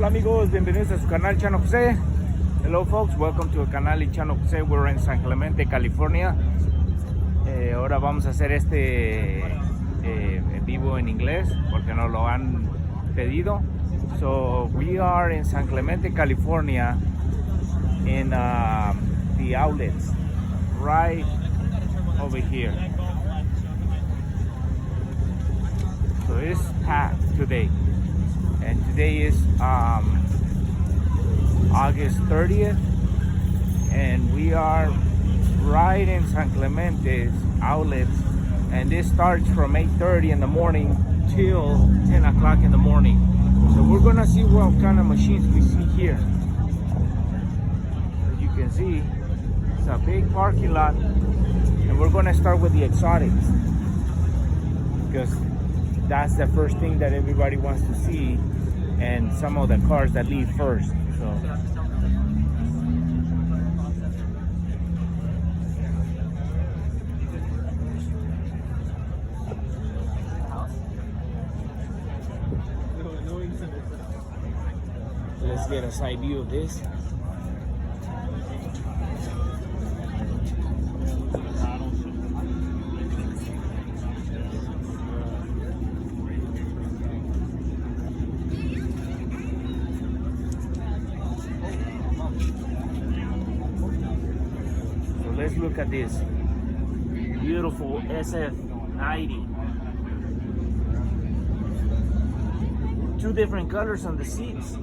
Hola amigos, bienvenidos a su canal Chano Jose. Hello folks, welcome to el canal Chano Jose. We're in San Clemente, California. Ahora vamos a hacer en vivo en inglés porque nos lo han pedido. So we are in San Clemente, California, in the outlets right over here. So it's packed today, and today is August 30th, and we are right in San Clemente's outlets, and this starts from 8:30 in the morning till 10 o'clock in the morning. So we're gonna see what kind of machines we see here. As you can see, it's a big parking lot, and we're gonna start with the exotics because that's the first thing that everybody wants to see, and some of the cars that leave first. So let's get a side view of this. So let's look at this beautiful SF90. Two different colors on the seats.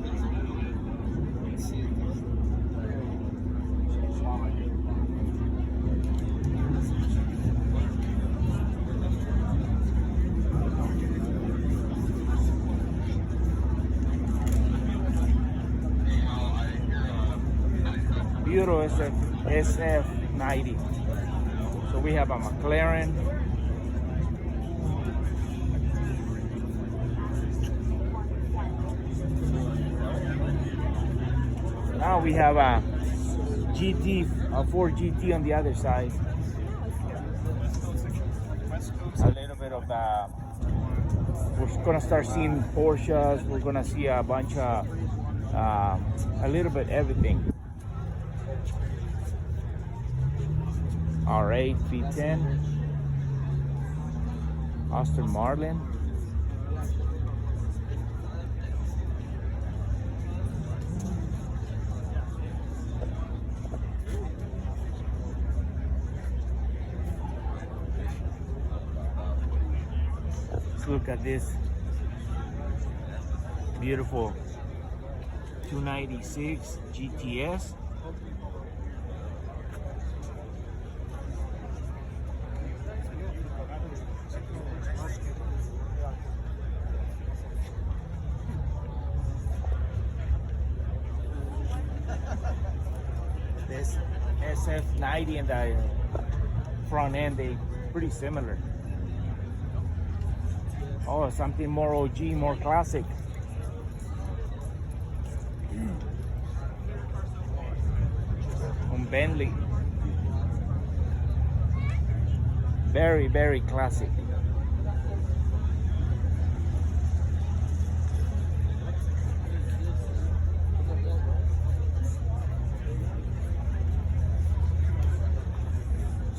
Beautiful SF90. So we have a McLaren. Now we have a GT, a Ford GT on the other side. A little bit of we're gonna start seeing Porsches. We're gonna see a bunch of a little bit everything. R8 V10, Aston Martin. Let's look at this beautiful 296 GTS. This SF90 and the front end, they pretty similar. Oh, something more OG, more classic. Bentley. Very, very classic.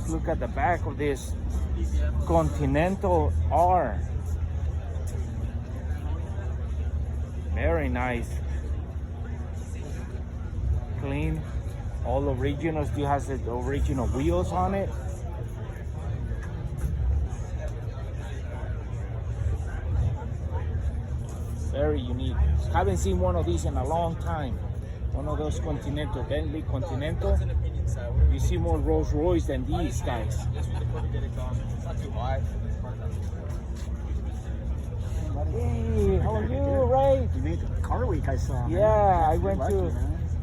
Look at the back of this Continental R. Very nice. Clean. All original. Still has the original wheels on it. Very unique. Haven't seen one of these in a long time. One of those Continental, Bentley Continental. You see more Rolls Royce than these guys. Hey, how are you, Ray? You made the car week, I saw. Yeah, I went to.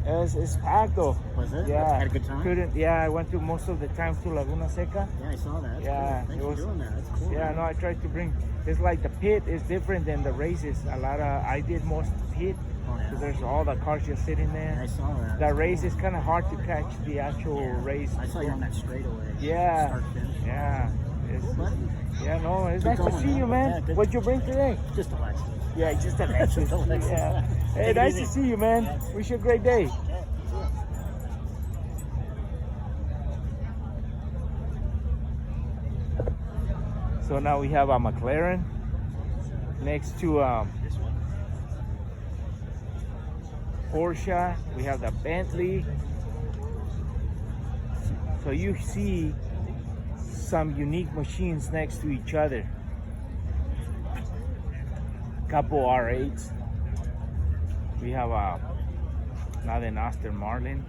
It's packed though. Was it? Yeah. Had a good time? Yeah, I went to most of the time to Laguna Seca. Yeah, I saw that. That's Yeah, cool. Thanks for doing that. That's cool. Yeah, man. no, I tried to bring. It's like the pit is different than the races. I did most pit. Oh, yeah. So there's all the cars just sitting there. I saw that. The race is kind of hard to catch the actual race. I saw you on that straightaway. Yeah. Start finish. Yeah. It's, Cool, buddy. yeah, no, it's Good nice to going, see man. you, man. Yeah, good. What'd you bring today? Just a Lexus. Yeah, just Alexis. Yeah. Hey, Take it nice easy. to see you, man. Yeah. Wish you a great day. So now we have a McLaren next to Porsche. We have the Bentley. So you see some unique machines next to each other. Couple R8s. We have another Aston Martin.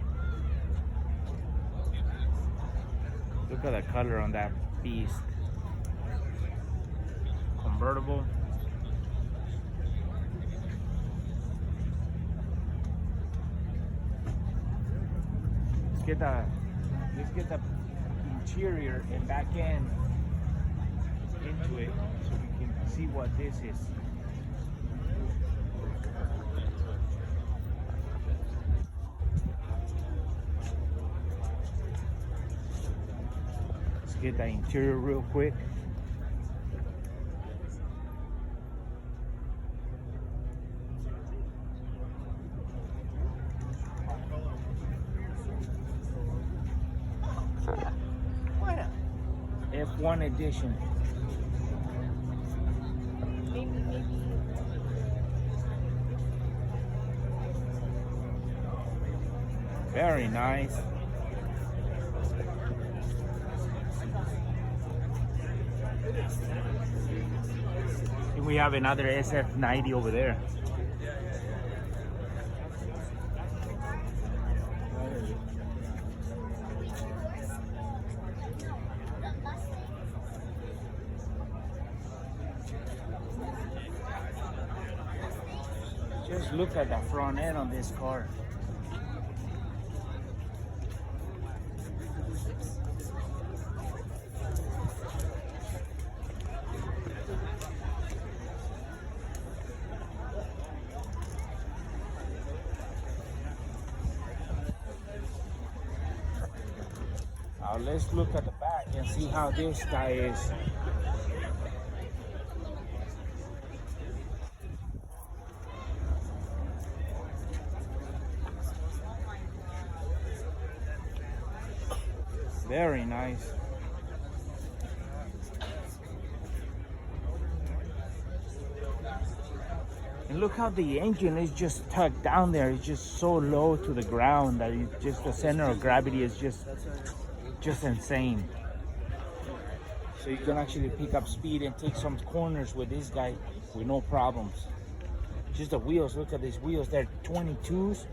Look at the color on that beast. Convertible. Let's get the interior and back end into it so we can see what this is. Let's get the interior real quick. F1 edition. Very nice. And we have another SF90 over there. Just look at the front end on this car. Now let's look at the back and see how this guy is. Very nice. And look how the engine is just tucked down there. It's just so low to the ground that it's just the center of gravity is just insane. So you can actually pick up speed and take some corners with this guy with no problems. Just the wheels, look at these wheels. They're 22s,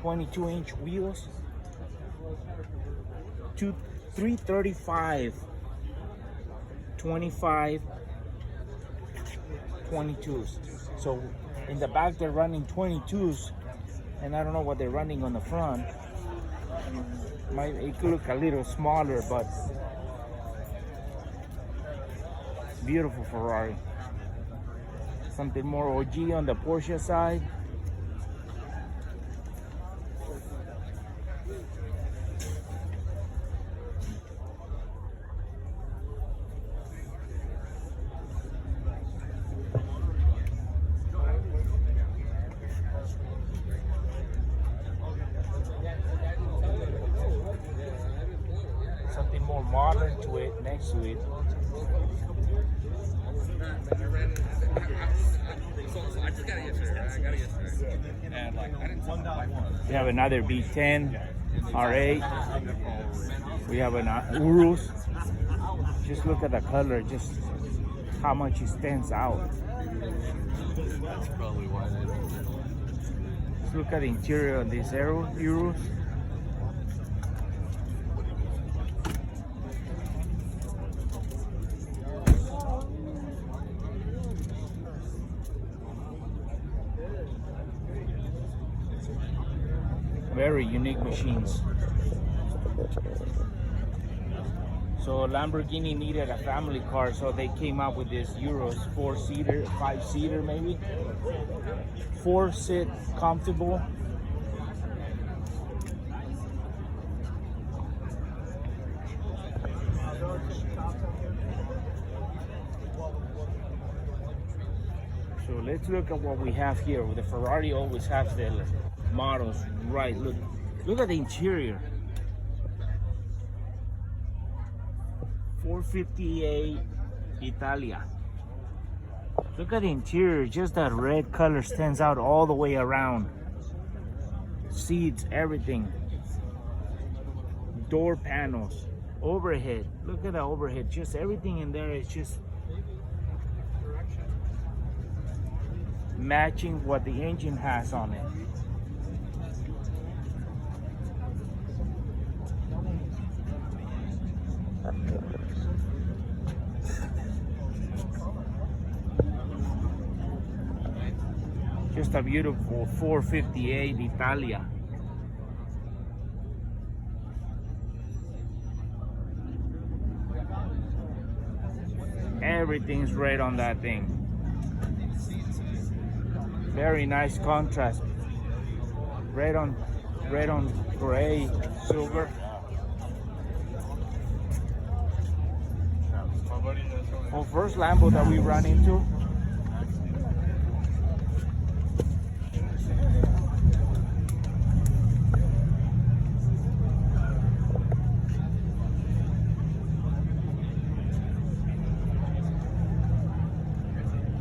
22-inch wheels. 335, 25, 22s. So in the back they're running 22s, and I don't know what they're running on the front. It could look a little smaller, but beautiful Ferrari. Something more OG on the Porsche side. Something more modern to it, next to it. We have another B10 R8. We have an Urus. Just look at the color, just how much it stands out. That's probably why they don't. Let's look at the interior of this Urus. Very unique machines. So Lamborghini needed a family car, so they came up with this Urus 4-seater, 5-seater maybe. 4-sit, comfortable. So let's look at what we have here. The Ferrari always has the models right. Look at the interior. 458 Italia. Look at the interior. Just that red color stands out all the way around. Seats, everything. Door panels, overhead. Look at the overhead. Just everything in there is just matching what the engine has on it. Just a beautiful 458 Italia. Everything's red on that thing. Very nice contrast. Red on gray, silver. Well, first Lambo that we run into.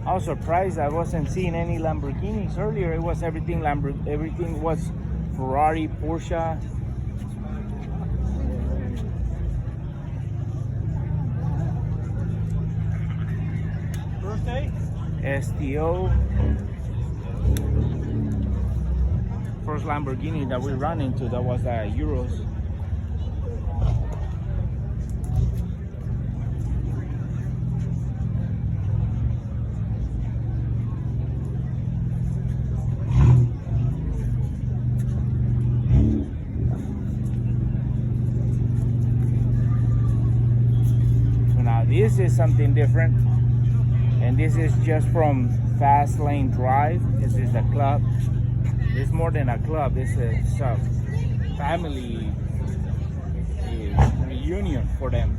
I was surprised I wasn't seeing any Lamborghinis earlier. It was everything everything was Ferrari, Porsche. Birthday? STO. First Lamborghini that we ran into, that was Euros. This is something different, and this is just from Fast Lane Drive. This is a club. It's more than a club. This is a family reunion for them.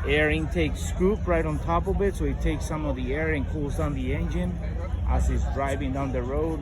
Air intake scoop right on top of it, so it takes some of the air and cools down the engine as it's driving down the road.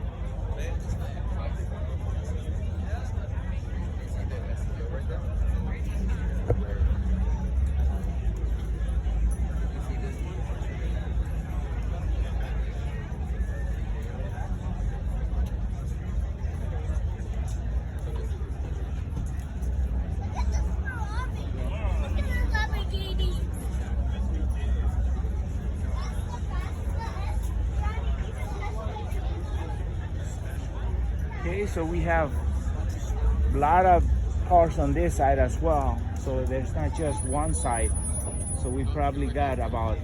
Okay, so we have a lot of cars on this side as well. So there's not just one side. So we probably got about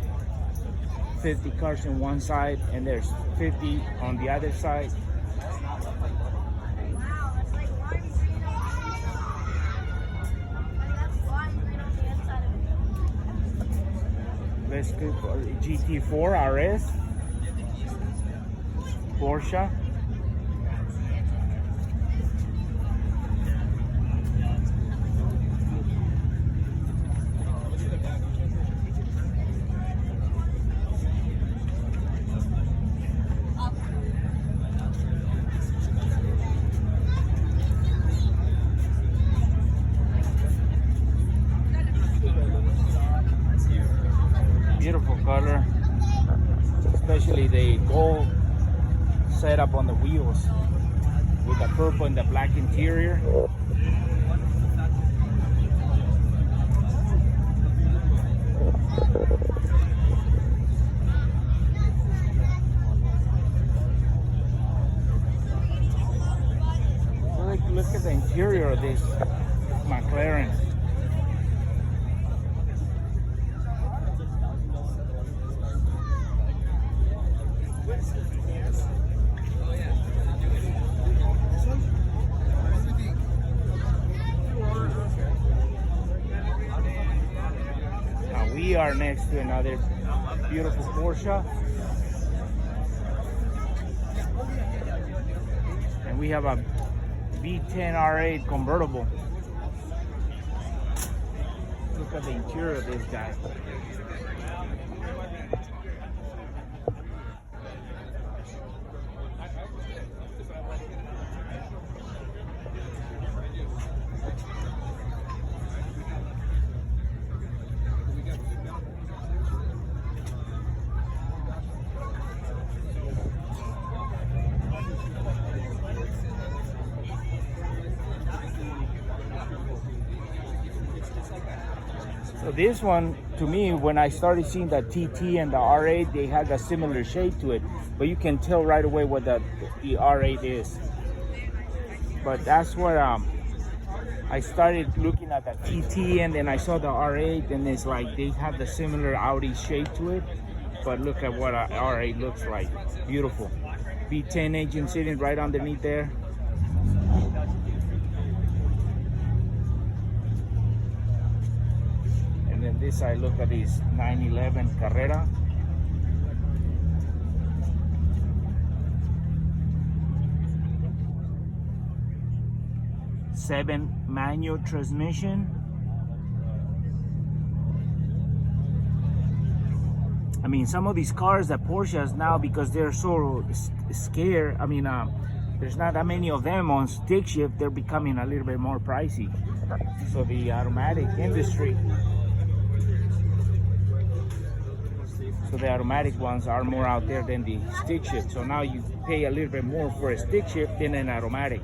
50 cars on one side, and there's 50 on the other side. Let's go for GT4 RS, Porsche. Beautiful color, especially the gold setup on the wheels with the purple and the black interior. Look at the interior of this McLaren. We are next to another beautiful Porsche, and we have a V10 R8 convertible. Look at the interior of this guy. So this one, to me, when I started seeing the TT and the R8, they had a similar shade to it, but you can tell right away what the R8 is. But that's what I started looking at the TT, and then I saw the R8, and it's like they have the similar Audi shade to it. But look at what a R8 looks like. Beautiful. V10 engine sitting right underneath there. And this side, look at this 911 Carrera. Seven manual transmission. I mean, some of these cars that Porsches now, because they're so scarce, I mean, there's not that many of them on stick shift, they're becoming a little bit more pricey. So the automatic industry, so the automatic ones are more out there than the stick shift. So now you pay a little bit more for a stick shift than an automatic.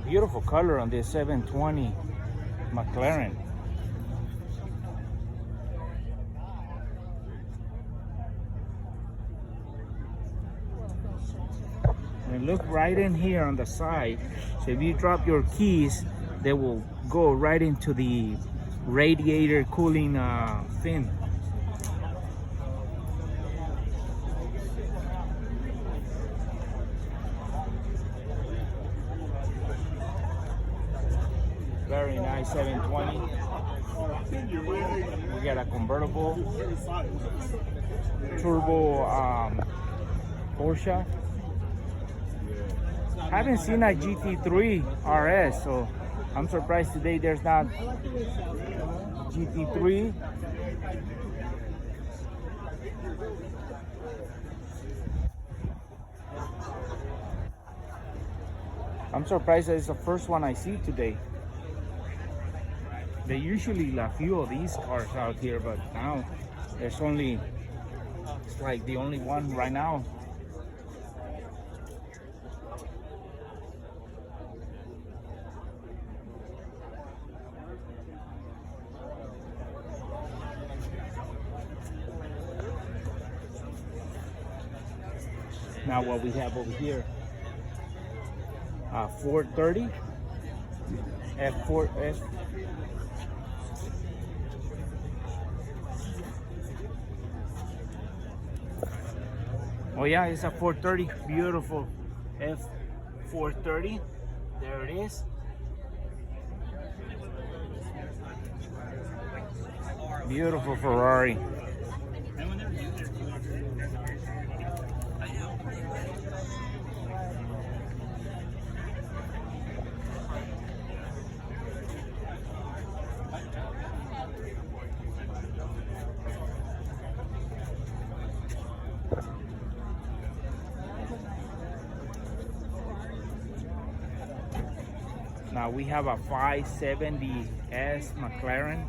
Beautiful color on this 720 McLaren. And look right in here on the side. So if you drop your keys, they will go right into the radiator cooling fin. Very nice 720. We got a convertible turbo Porsche. Haven't seen a GT3 RS, so I'm surprised today there's not GT3. I'm surprised that it's the first one I see today. They usually a few of these cars out here, but now there's only, it's like the only one right now. Now what we have over here, 430 F4S. Oh yeah, it's a 430, beautiful F430. There it is. Beautiful Ferrari. Now we have a 570S McLaren.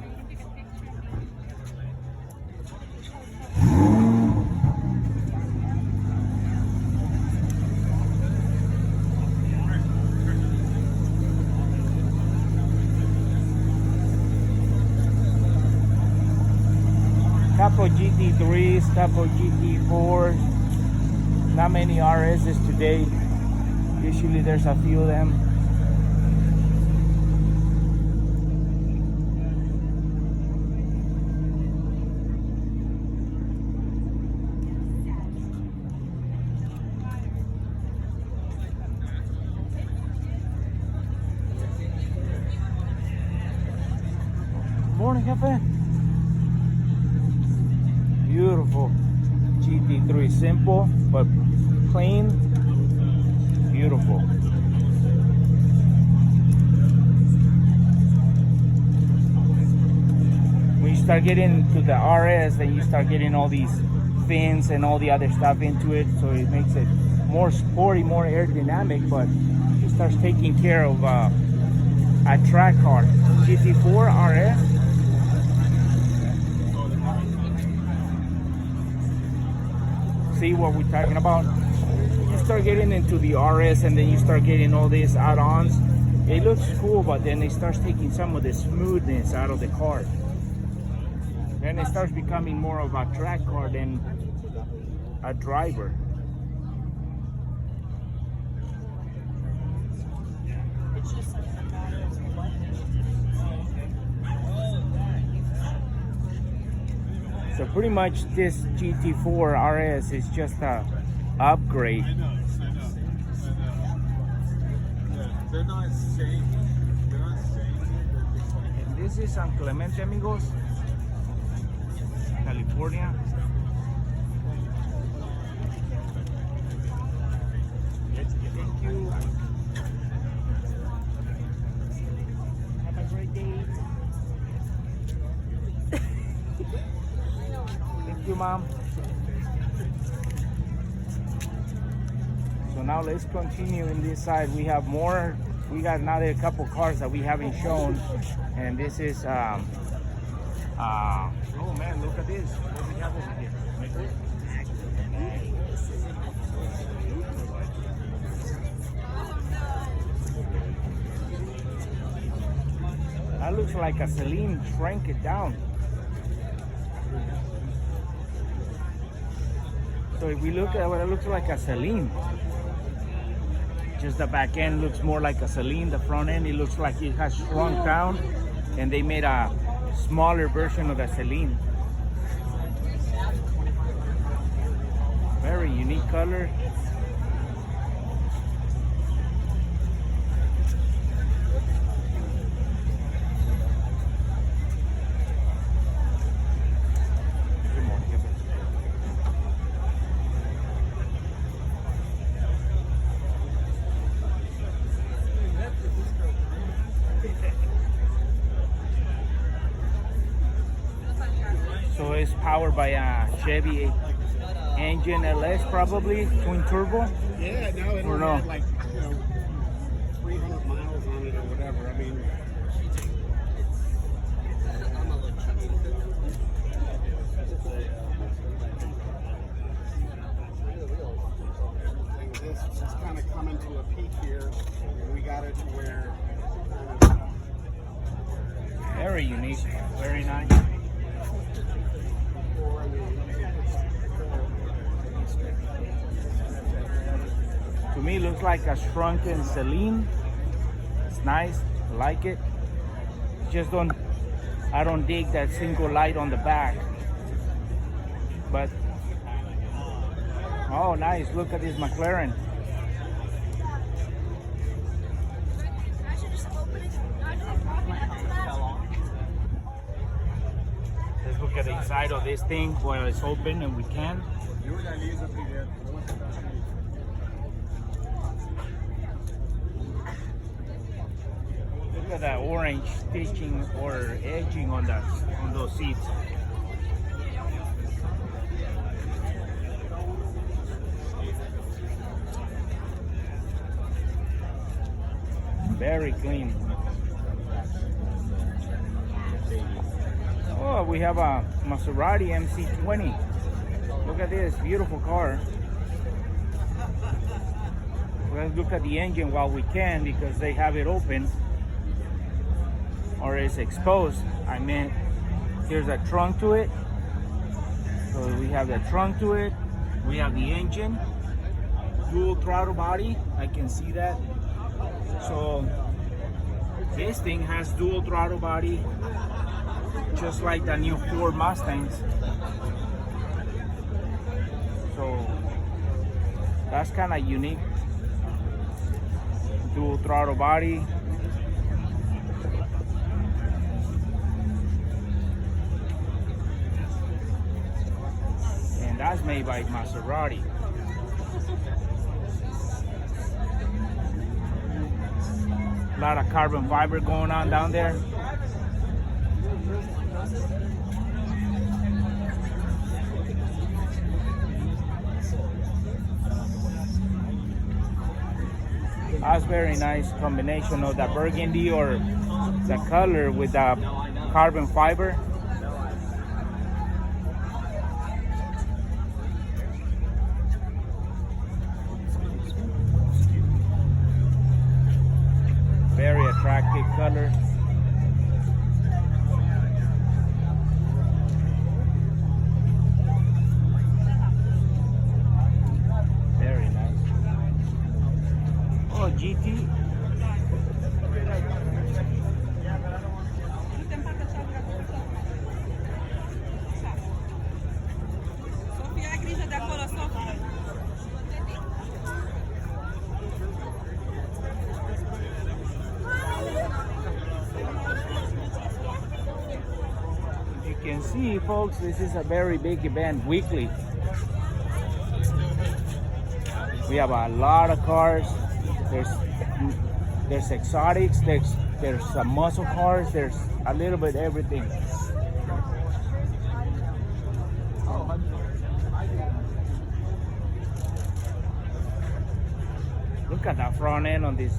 Couple GT3s, couple GT4s. Not many RSs today. Usually there's a few of them. Morning, Jefe. beautiful GT3, simple but clean, beautiful. When you start getting to the RS, then you start getting all these fins and all the other stuff into it, so it makes it more sporty, more aerodynamic, but it starts taking care of a track car. GT4 RS. See what we're talking about? You start getting into the RS and then you start getting all these add-ons. It looks cool, but then it starts taking some of the smoothness out of the car. Then it starts becoming more of a track car than a driver. So pretty much this GT4 RS is just a upgrade. They're not saying. And this is San Clemente, amigos, California. Thank you. Have a great day. Thank you, Mom. So now let's continue in this side. We have more. We got another couple cars that we haven't shown, and this is oh man, look at this. What do we have over here? That looks like a Celine. Shrank it down. So if we look at what it looks like a Celine, just the back end looks more like a Celine. The front end, it looks like it has shrunk down, and they made a smaller version of the Celine. Very unique color. So it's powered by a Chevy engine LS, probably twin turbo. Yeah, no, it Or only no? had like 300 miles on it or whatever. I mean, it's kind of coming to a peak here. We got it to where. Very unique, very nice. To me, it looks like a shrunken Celine. It's nice, I like it. Just I don't dig that single light on the back. But, oh nice, look at this McLaren. Let's look at the inside of this thing while it's open and we can. Look at that orange stitching or edging on those seats. Very clean. Oh, we have a Maserati MC20. Look at this beautiful car. Let's look at the engine while we can, because they have it open. Or it's exposed. I mean, here's a trunk to it. So we have the trunk to it. We have the engine. Dual throttle body. I can see that. So this thing has dual throttle body, just like the new Ford Mustangs. So that's kind of unique. Dual throttle body. That's made by Maserati. A lot of carbon fiber going on down there. That's very nice combination of the burgundy or the color with the carbon fiber. Very attractive color. Very nice. Oh, GT. You can see, folks, this is a very big event weekly. We have a lot of cars. There's exotics, there's some muscle cars, there's a little bit everything. Look at the front end on this.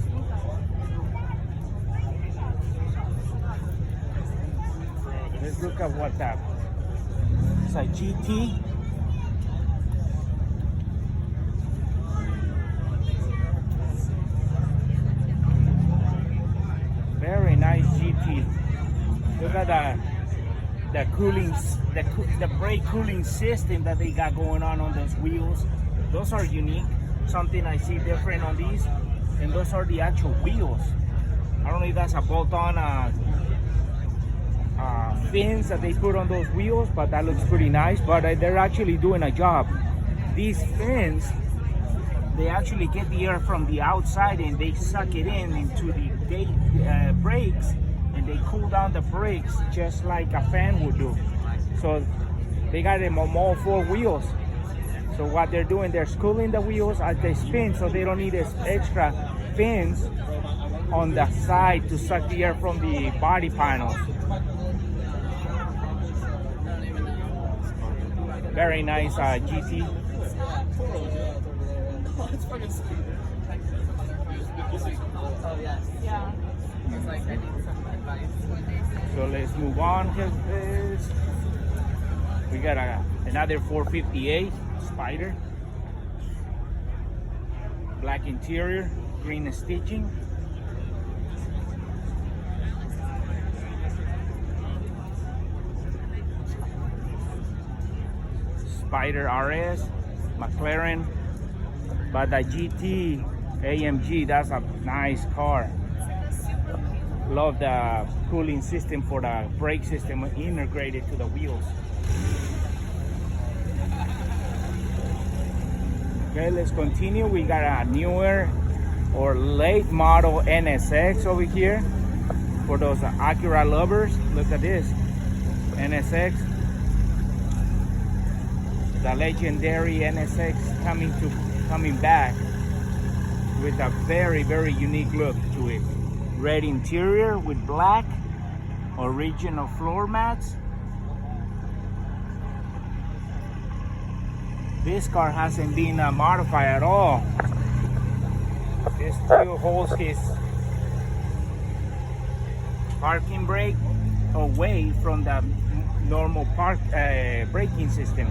Let's look at what that. It's a GT. Very nice GT. Look at the cooling, the brake cooling system that they got going on those wheels. Those are unique. Something I see different on these, and those are the actual wheels. I don't know if that's a bolt-on fins that they put on those wheels, but that looks pretty nice. But they're actually doing a job. These fins, they actually get the air from the outside and they suck it into the brakes, and they cool down the brakes just like a fan would do. So they got them on all four wheels. So what they're doing, they're cooling the wheels as they spin, so they don't need this extra fins on the side to suck the air from the body panels. Very nice GT. So let's move on. We got another 458 Spider. Black interior, green stitching. Spider RS, McLaren, but the GT AMG, that's a nice car. Love the cooling system for the brake system integrated to the wheels. Okay, let's continue. We got a newer or late model NSX over here for those Acura lovers. Look at this NSX. The legendary NSX coming back with a very, very unique look to it. Red interior with black, original floor mats. This car hasn't been modified at all. This still holds his parking brake away from the normal braking system.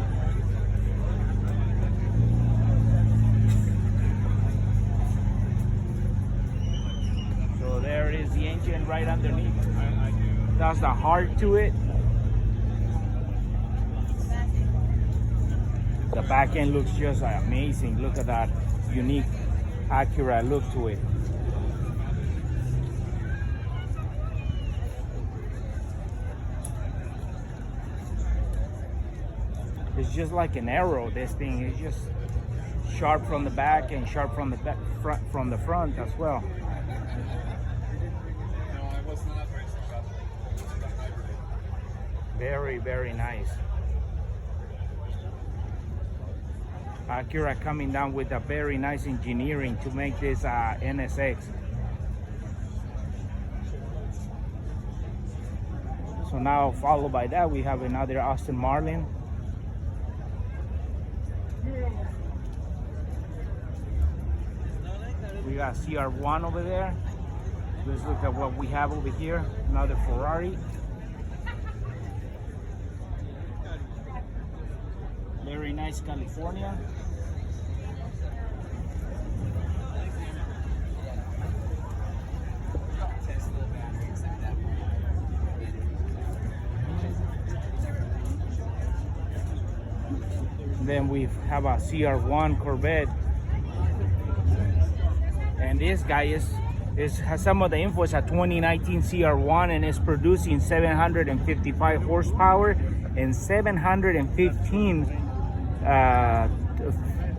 There is the engine right underneath. That's the heart to it. The back end looks just amazing. Look at that unique Acura look to it. It's just like an arrow. This thing is just sharp from the back and sharp from the from the front as well. Very, very nice. Acura coming down with a very nice engineering to make this NSX. So now followed by that we have another Aston Martin. We got CR1 over there. Let's look at what we have over here. Another Ferrari. Very nice California. Then we have a CR1 Corvette. And this guy has some of the info. It's a 2019 CR1 and it's producing 755 horsepower and 715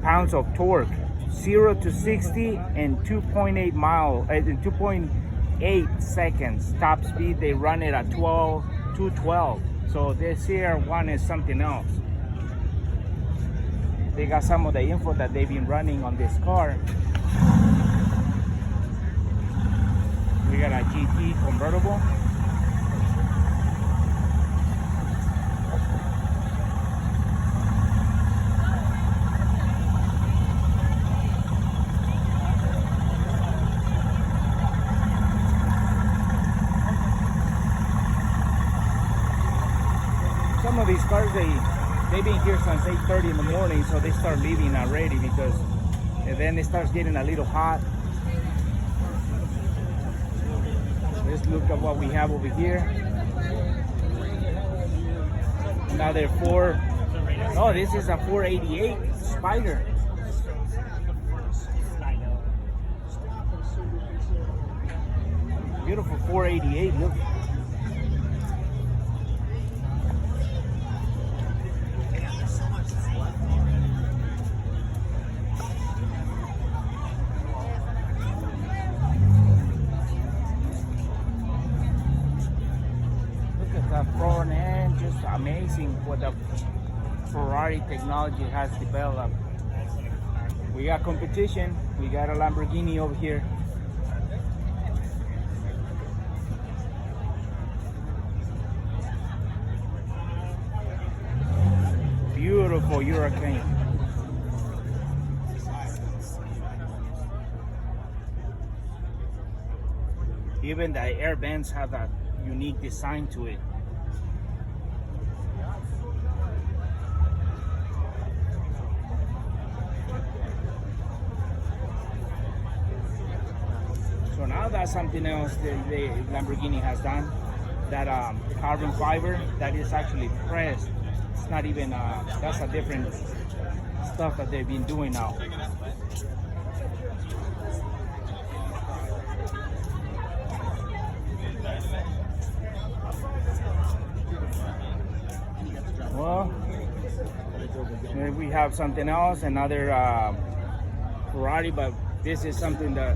pounds of torque. 0 to 60 in 2.8 miles, in 2.8 seconds. Top speed, they run it at 212. So this CR1 is something else. They got some of the info that they've been running on this car. We got a GT convertible. Some of these cars, they've been here since 8:30 in the morning, so they start leaving already because then it starts getting a little hot. Let's look at what we have over here. Another oh, this is a 488 Spider. Beautiful 488, look. Front end, just amazing what the Ferrari technology has developed. We got competition. We got a Lamborghini over here. Beautiful Hurricane. Even the air vents have a unique design to it. So now that's something else that the Lamborghini has done. That carbon fiber that is actually pressed. It's not even, that's a different stuff that they've been doing now. Well, we have something else, another Ferrari, but this is something that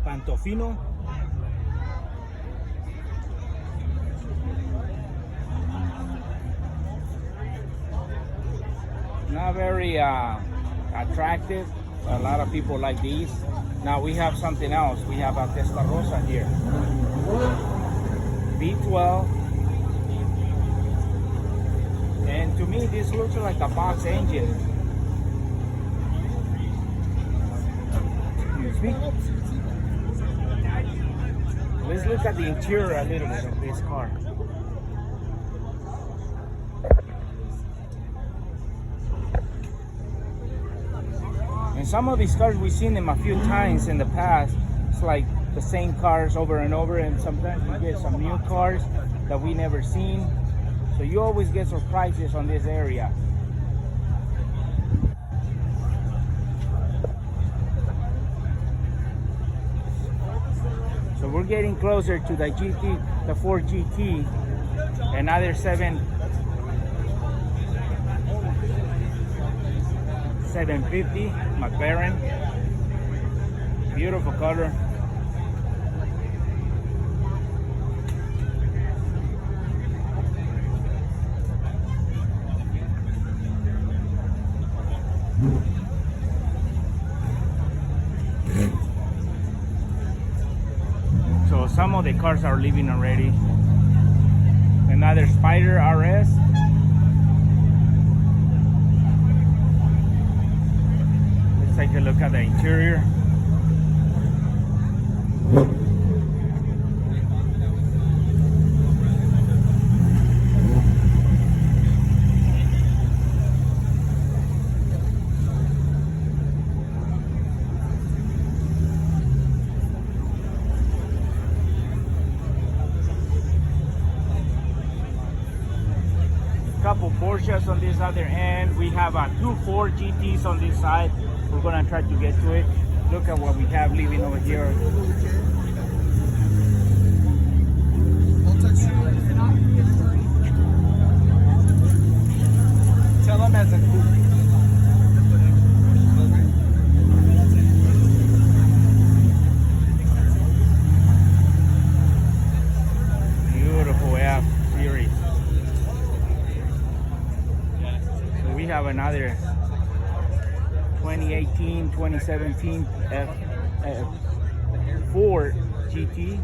Pantofino. Not very attractive. A lot of people like these. Now we have something else. We have a Testarossa here. V12. And to me, this looks like a box engine. Excuse me. Let's look at the interior a little bit of this car. And some of these cars, we've seen them a few times in the past. It's like the same cars over and over, and sometimes we get some new cars that we never seen. So you always get surprises on this area. So we're getting closer to the GT, the Ford GT, another 750 McLaren. Beautiful color. of the cars are leaving already. Another Spider RS. Let's take a look at the interior. Couple Porsches on this other end. We have two Ford GTs on this side. We're gonna try to get to it. Look at what we have leaving over here. Tell them as a beautiful F series. We have another 2018, 2017 Ford GT. You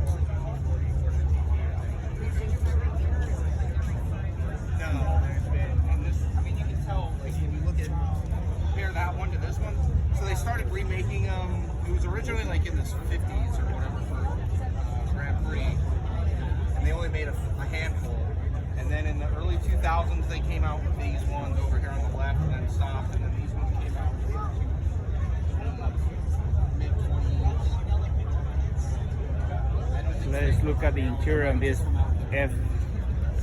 can tell, like, when you look at, compare that one to this one. So they started remaking them. It was originally like in the 50s or whatever for Grand Prix, and they only made a handful. And then in the early 2000s, they came out with these ones over here on the left, and then stopped. And then these ones came out in the mid-20s. Let's look at the interior on this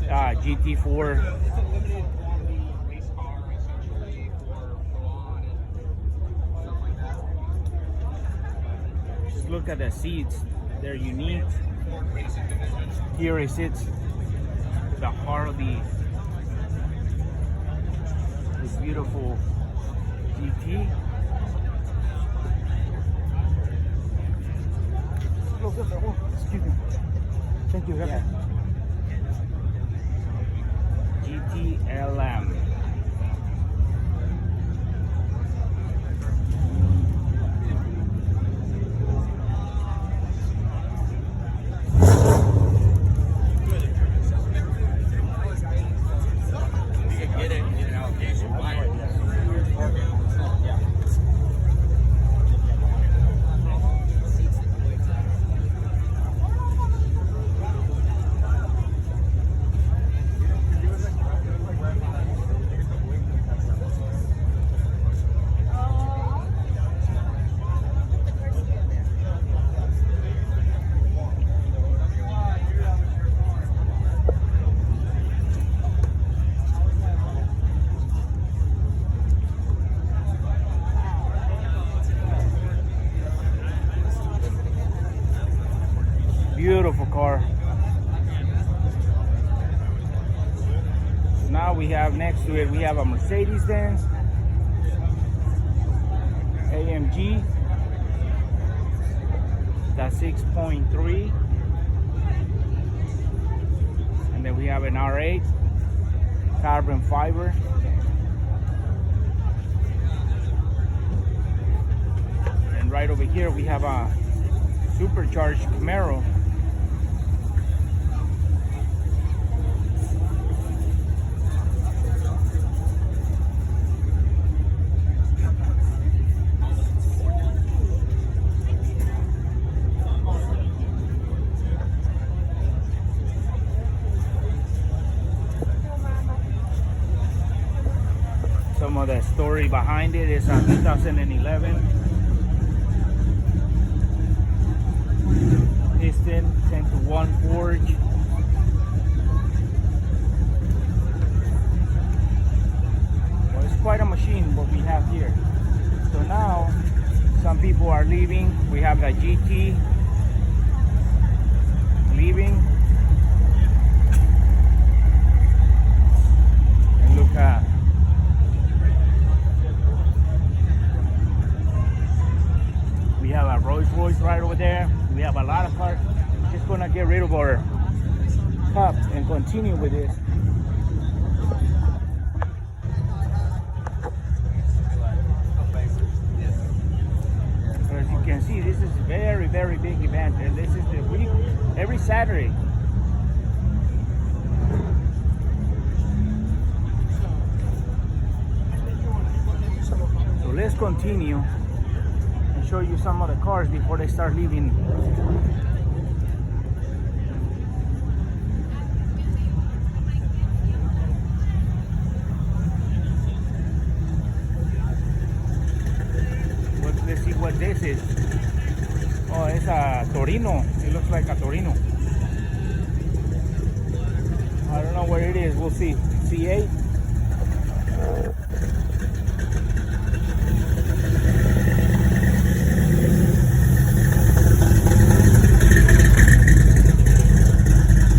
GT4. It's a limited quantity race car, essentially, for Milan and stuff like that. Just look at the seats. They're unique. Ford Racing Division. Here it sits. The heart of this beautiful GT. Excuse me. Thank you. Yeah. GTLM. Beautiful car. Now we have next to it, we have a Mercedes-Benz AMG. That's 6.3. And then we have an R8 carbon fiber. And right over here we have a supercharged Camaro. Some of the story behind it is a 2011 piston 10-to-1 forge. Well, it's quite a machine what we have here. So now some people are leaving. We have the GT leaving. And look at we have a Rolls Royce right over there. We have a lot of cars. Just gonna get rid of our cup and continue with this. So as you can see, this is a very, very big event, and this is the week every Saturday. So let's continue and show you some of the cars before they start leaving. Let's see what this is. Oh, it's a Torino. It looks like a Torino. I don't know where it is. We'll see. C8.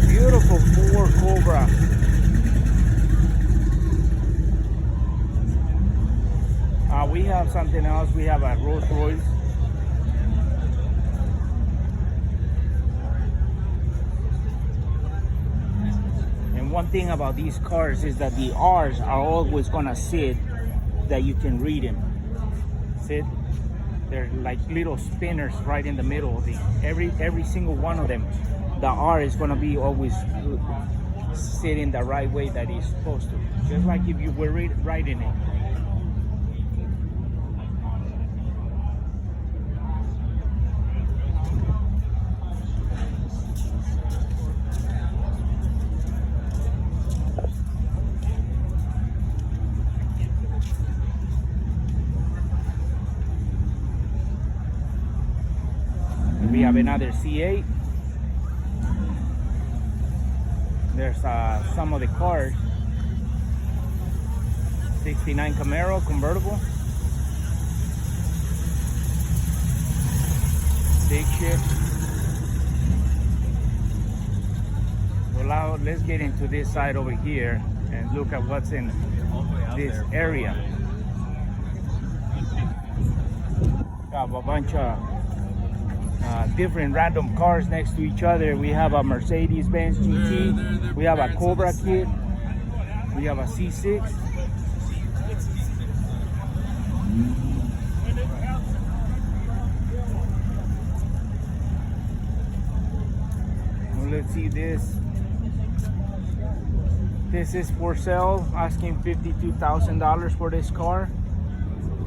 Beautiful Ford Cobra. We have something else. We have a Rolls Royce. And one thing about these cars is that the R's are always gonna sit that you can read them. Sit. They're like little spinners right in the middle of the every single one of them. The R is gonna be always sitting the right way that it's supposed to. Just like if you were writing it. We have another C8. There's some of the cars. 69 Camaro convertible. Big shift. Well, now let's get into this side over here and look at what's in this area. Got a bunch of different random cars next to each other. We have a Mercedes-Benz GT. We have a Cobra kit. We have a C6. Well, let's see this. This is for sale, asking $52,000 for this car.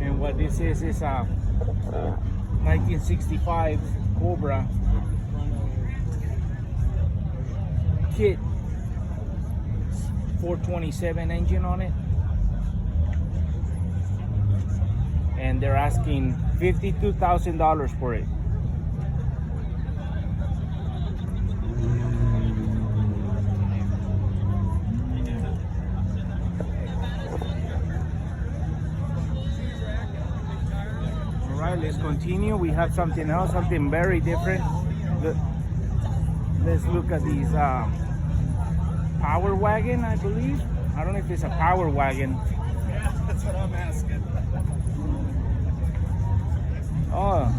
And what this is a 1965 Cobra kit, 427 engine on it, and they're asking $52,000 for it. Alright, let's continue. We have something else, something very different. Let's look at these Power Wagon, I believe. I don't know if it's a Power Wagon. Yeah, that's what I'm asking. Oh.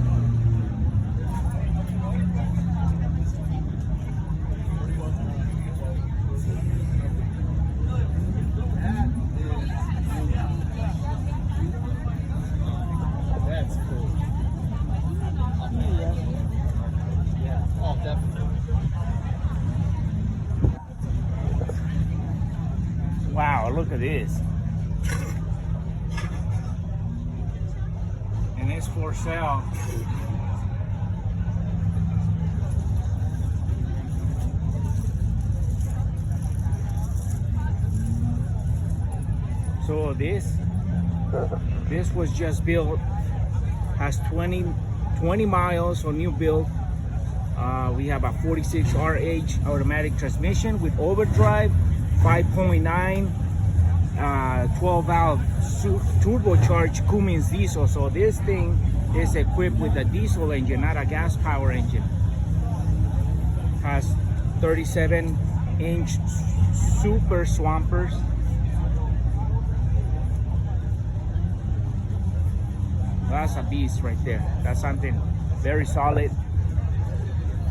That's cool. Yeah. Oh, definitely. Wow, look at this. And it's for sale. So this was just built, has 20 miles, so new build. We have a 46 RH automatic transmission with overdrive, 5.9, 12 valve turbocharged Cummins diesel. So this thing is equipped with a diesel engine, not a gas power engine. Has 37-inch super swampers. That's a beast right there. That's something very solid.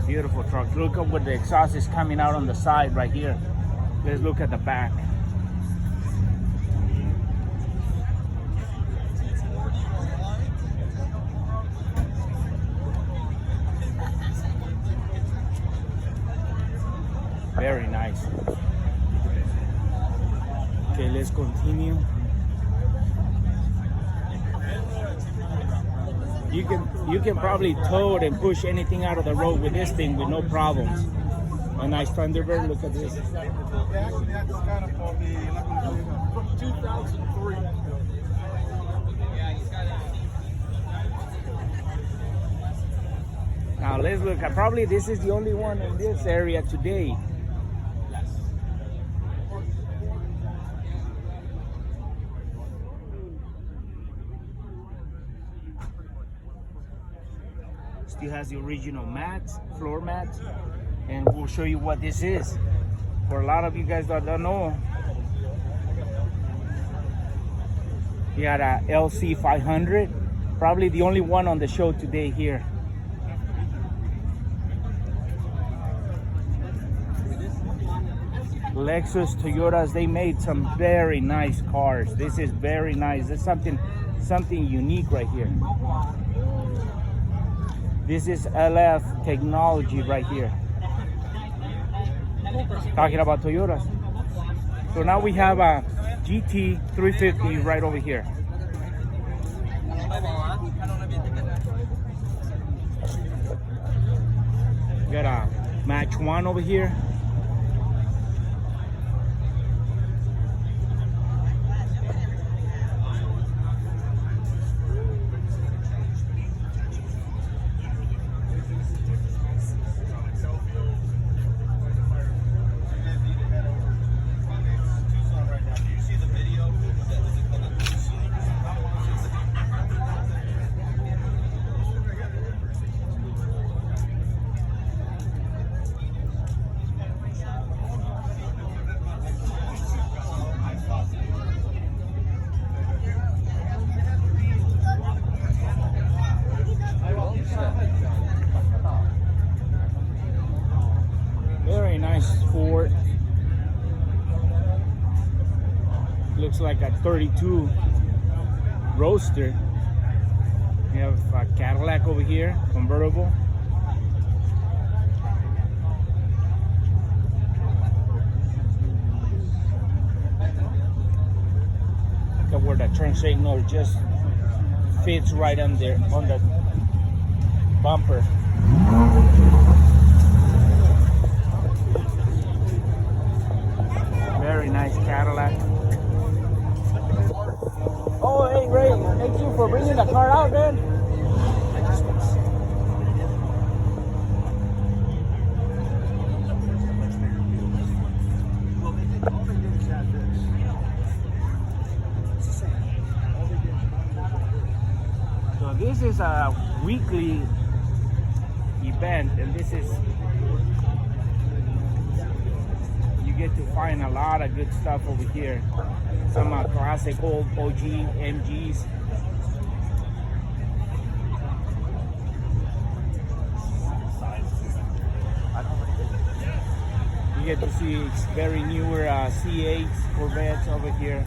Beautiful truck. Look at what the exhaust is coming out on the side right here. Let's look at the back. Very nice. Okay, let's continue. You can probably tow it and push anything out of the road with this thing with no problems. A nice Thunderbird. Look at this. Actually, that's kind of for the 2003. Now let's look at, probably this is the only one in this area today. Still has the original mats, floor mats, and we'll show you what this is. For a lot of you guys that don't know, you got a LC 500, probably the only one on the show today here. Lexus, Toyotas, they made some very nice cars. This is very nice. There's something unique right here. This is LF technology right here. Talking about Toyotas. So now we have a GT 350 right over here. We got a Match 1 over here. Very nice Ford. Looks like a 32 Roadster. We have a Cadillac over here, convertible. Look at where the turn signal just fits right on there on the bumper. Very nice Cadillac. Oh, hey Ray, thank you for bringing the car out, man. So this is a weekly event, and this is, you get to find a lot of good stuff over here. Some classic old OG MGs. You get to see very newer C8s, Corvettes over here.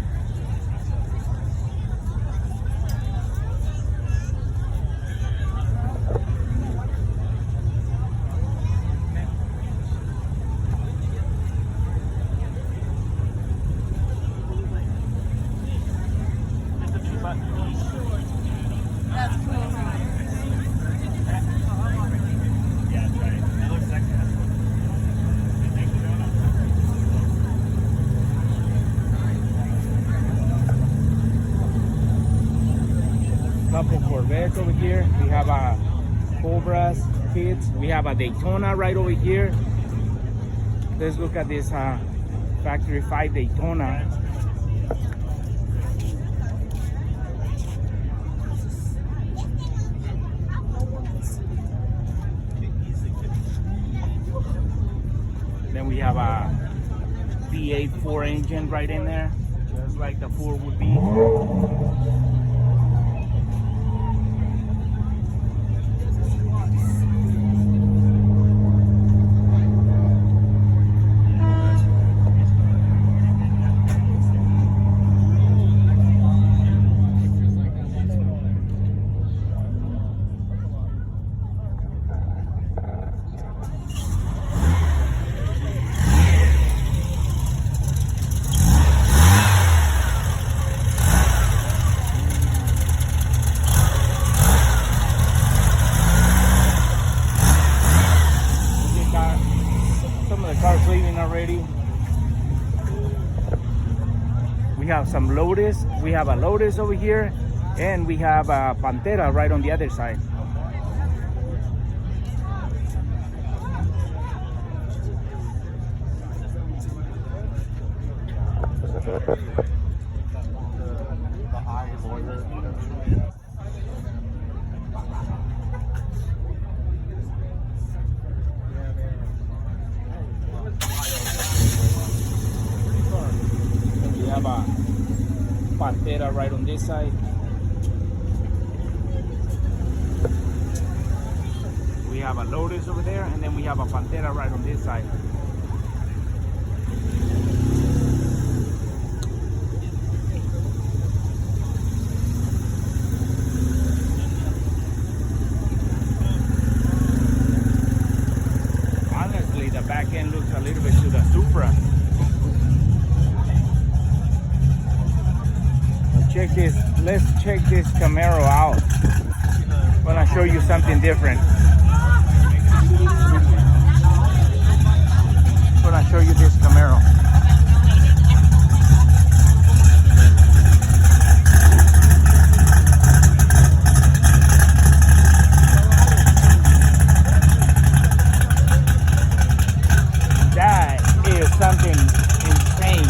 Couple Corvettes over here. We have a Cobras, kids. We have a Daytona right over here. Let's look at this factory 5 Daytona. Then we have a V8 4 engine right in there, just like the 4 would be. We have some Lotus. We have a Lotus over here, and we have a Pantera right on the other side. We have a Pantera right on this side. We have a Lotus over there, and then we have a Pantera right on this side. Honestly, the back end looks a little bit to the Supra. Check this. Let's check this Camaro out. I'm gonna show you something different. I'm gonna show you this Camaro. That is something insane.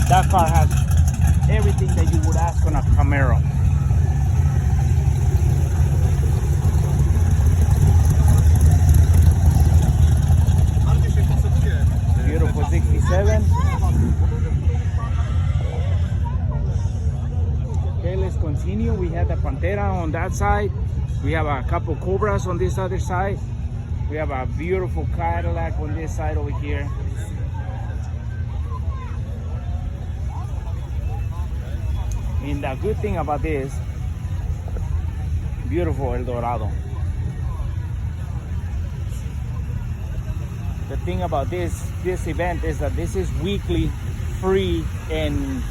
That car has everything that you would ask on a Camaro. Beautiful 67. Okay, let's continue. We have the Pantera on that side. We have a couple Cobras on this other side. We have a beautiful Cadillac on this side over here. And the good thing about this, beautiful El Dorado. The thing about this event is that this is weekly, free, and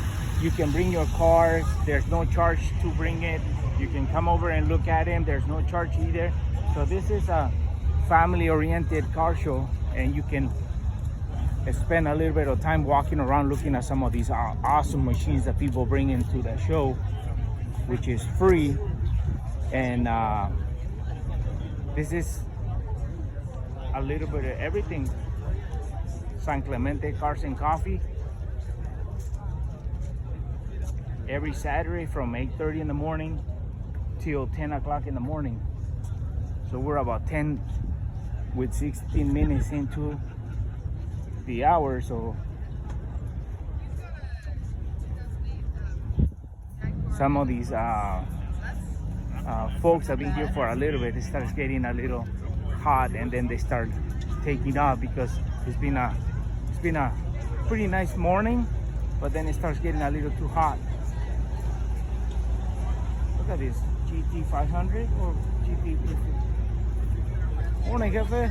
you can bring your cars. There's no charge to bring it. You can come over and look at them. There's no charge either. So this is a family-oriented car show, and you can spend a little bit of time walking around looking at some of these awesome machines that people bring into the show, which is free. And this is a little bit of everything. San Clemente Cars and Coffee every Saturday from 8:30 in the morning till 10 o'clock in the morning. So we're about 10 with 16 minutes into the hour. So some of these folks have been here for a little bit. It starts getting a little hot, and then they start taking off because it's been a pretty nice morning, but then it starts getting a little too hot. Look at this GT500 or GT350. Morning, Jefe.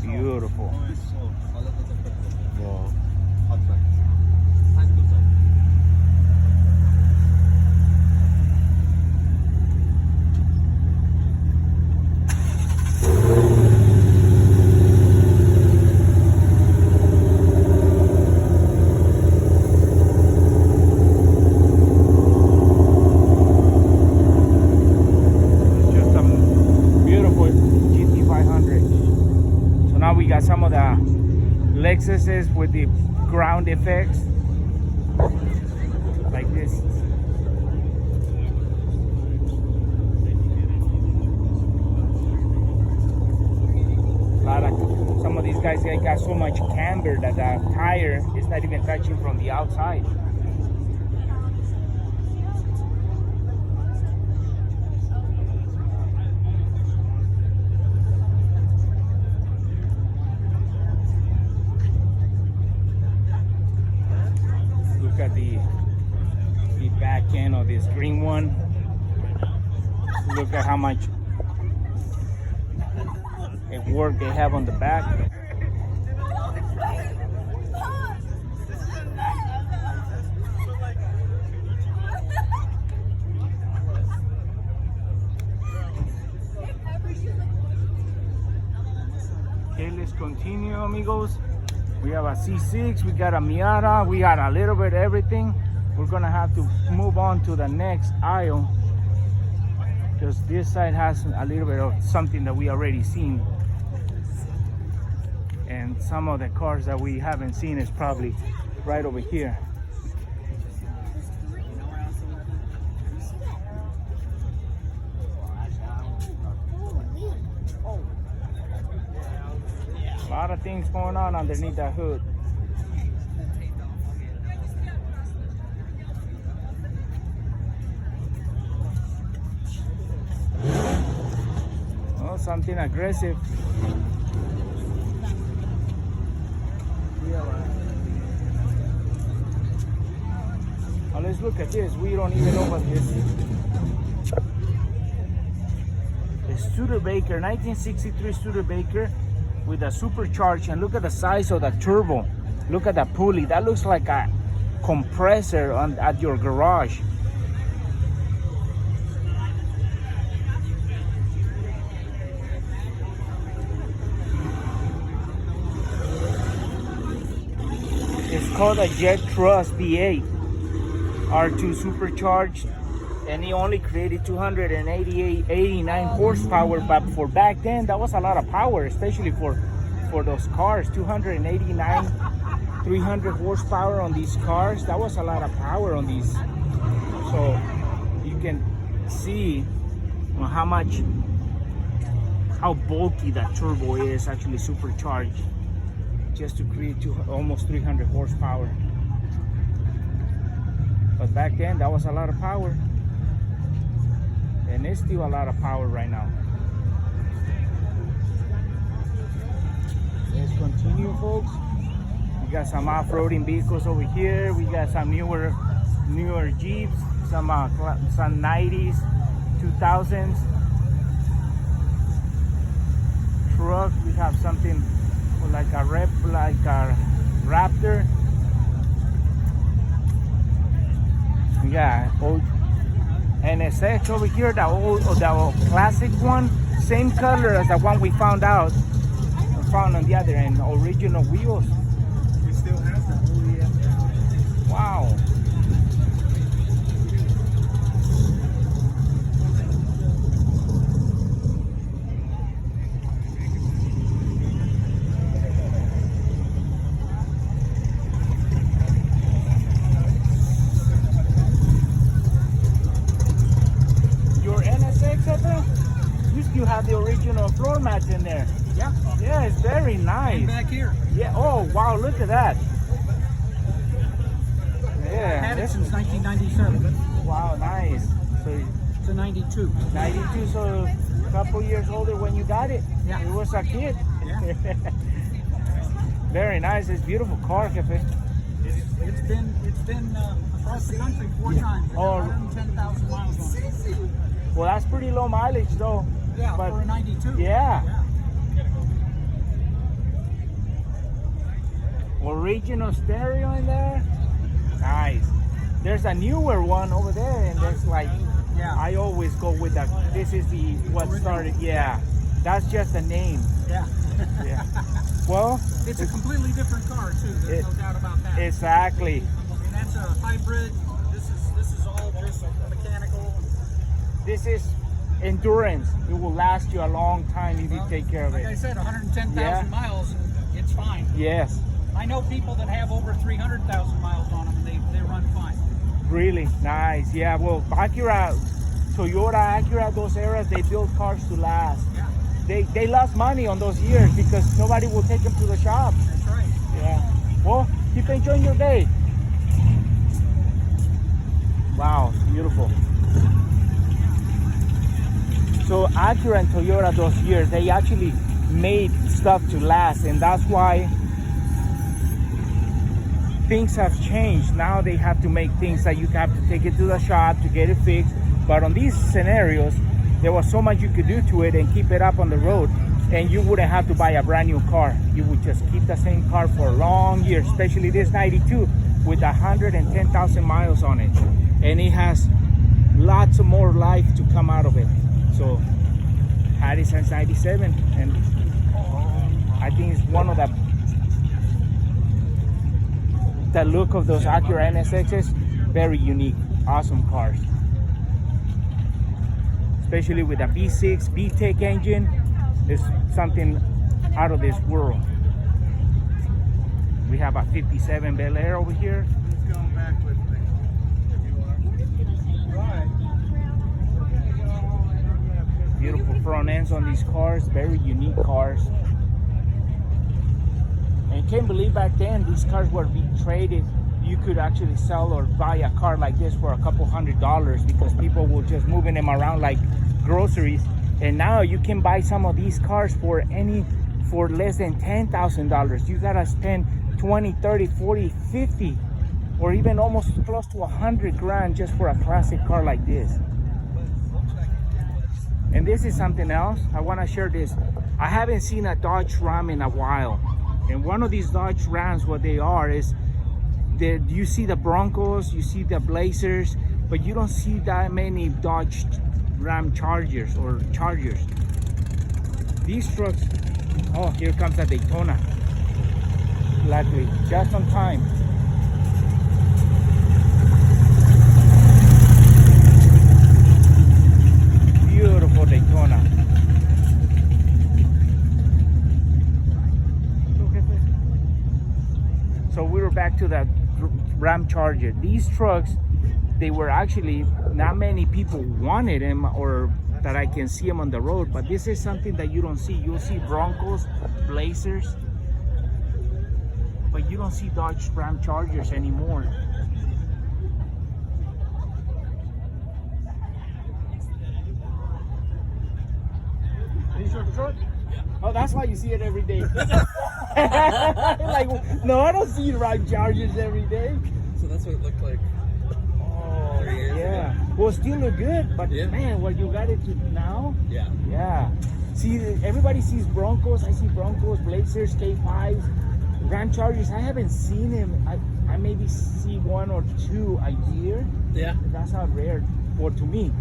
Beautiful. Just a beautiful GT500. So now we got some of the Lexuses with the ground effects like this. Some of these guys got so much camber that the tire is not even touching from the outside. Look at the back end of this green one. Look at how much work they have on the back. Okay, let's continue, amigos. We have a C6, we got a Miata, we got a little bit of everything. We're gonna have to move on to the next aisle because this side has a little bit of something that we already seen. And some of the cars that we haven't seen is probably right over here. A lot of things going on underneath that hood. Oh, something aggressive. Oh, let's look at this. We don't even know what this is. A Studebaker, 1963 Studebaker with a supercharged, and look at the size of the turbo. Look at the pulley. That looks like a compressor at your garage. It's called a Jet Trust V8 R2 supercharged, and he only created 289 horsepower, but for back then that was a lot of power, especially for those cars. 289, 300 horsepower on these cars. That was a lot of power on these. So you can see how bulky that turbo is, actually supercharged, just to create almost 300 horsepower. But back then that was a lot of power, and it's still a lot of power right now. Let's continue, folks. We got some off-roading vehicles over here. We got some newer Jeeps, some 90s, 2000s truck. We have something like a Raptor. We got old NSX over here, the old classic one, same color as the one we found on the other end, original wheels. We still have that. Wow. You have the original floor mats in there. Yeah. Yeah, it's very nice. And back here. Yeah. Oh, wow! Look at that. Yeah. Had it since 1997. Wow, nice. So To 92. 92. So a couple years older when you got it. Yeah. It was a kid. Yeah. Very nice. It's a beautiful car, Cafe. It's been across the country 4 times. Oh. 110,000 miles on it. Well, that's pretty low mileage, though. Yeah, But for a 92. yeah. Original stereo in there. Nice. There's a newer one over there, and there's like, Yeah. I always go with that. This is what started. Yeah, that's just a name. Yeah. Yeah. Well, It's a completely different car too. There's no doubt about that. exactly. I mean, that's a hybrid. This is all just mechanical. This is endurance. It will last you a long time if you take care of Like I it. said, 110,000 Yeah. miles, it's fine. Yes, I know people that have over 300,000 miles on them, and they run fine. really nice. Yeah, well, Acura, Toyota, Acura, those eras, they build cars to last. Yeah, They lost money on those years because nobody will take them to the shop. that's right. Yeah. Well, keep enjoying your day. Wow, beautiful. So Acura and Toyota those years, they actually made stuff to last, and that's why things have changed. Now they have to make things that you have to take it to the shop to get it fixed. But on these scenarios, there was so much you could do to it and keep it up on the road, and you wouldn't have to buy a brand new car. You would just keep the same car for a long year, especially this 92 with 110,000 miles on it, and it has lots of more life to come out of it. So had it since 97, and I think it's one of the look of those Acura NSXs, very unique, awesome cars. Especially with a V6 VTEC engine, it's something out of this world. We have a 57 Bel Air over here. Who's going back with me? You are? Right. Beautiful front ends on these cars, very unique cars. And can't believe back then these cars were being traded. You could actually sell or buy a car like this for a couple $100 because people were just moving them around like groceries. And now you can buy some of these cars for less than $10,000. You gotta spend 20, 30, 40, 50, or even almost close to 100 grand just for a classic car like this. And this is something else. I want to share this. I haven't seen a Dodge Ram in a while. And one of these Dodge Rams, what they are is, you see the Broncos, you see the Blazers, but you don't see that many Dodge Ram Chargers or Chargers. These trucks, oh, here comes a Daytona. Luckily, just on time. Beautiful Daytona. So we were back to that Ram Charger. These trucks, they were actually, not many people wanted them or that I can see them on the road, but this is something that you don't see. You'll see Broncos, Blazers, but you don't see Dodge Ram Chargers anymore. Is your truck? Oh, that's why you see it every day. Like, no, I don't see Ram Chargers every day. So that's what it looked like. Oh, 3 years yeah. ago. Well, still look good, but Yeah. man, what you got it to now? Yeah. Yeah. See, everybody sees Broncos. I see Broncos, Blazers, K5s, Ram Chargers. I haven't seen him. I maybe see 1 or 2 a year. Yeah. That's how rare to me.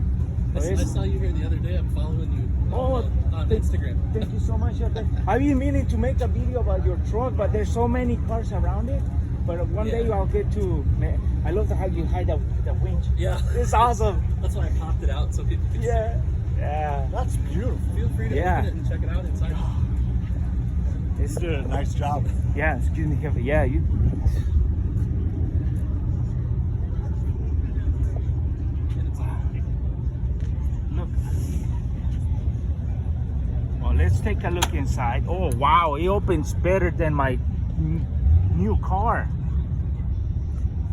I saw you here the other day. I'm following you on Instagram. Thank you so much. I've been meaning to make a video about your truck, but there's so many cars around it. But one day I'll get to. Man, I love how you hide the winch. Yeah. It's awesome. That's why I popped it out so people can see. Yeah. That's beautiful. Feel free to open it and check it out inside. It's You did a nice job. Yeah, excuse me, Kevin. Yeah, you. Look. Well, let's take a look inside. Oh wow, it opens better than my new car.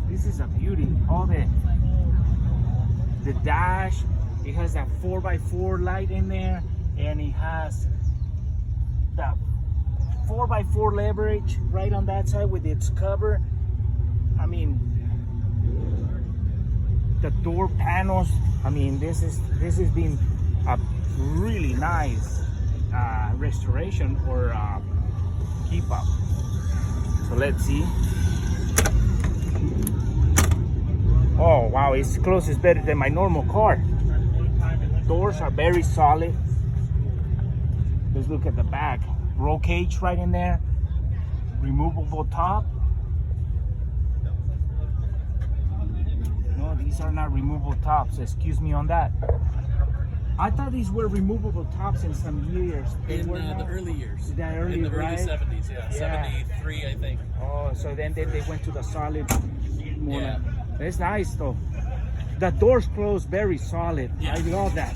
This is a beauty. All the dash. It has that 4x4 light in there, and it has the 4x4 leverage right on that side with its cover. I mean, the door panels. I mean, this has been a really nice restoration or keep up. So let's see. Oh wow, it's close. It's better than my normal car. Doors are very solid. Let's look at the back. Roll cage right in there. Removable top. No, these are not removable tops. Excuse me on that. I thought these were removable tops in some years. In the early years. In the early 70s, yeah. 73, I think. Oh, so then they went to the solid. More Yeah. It's nice though. The doors close very solid. Yeah. I love that.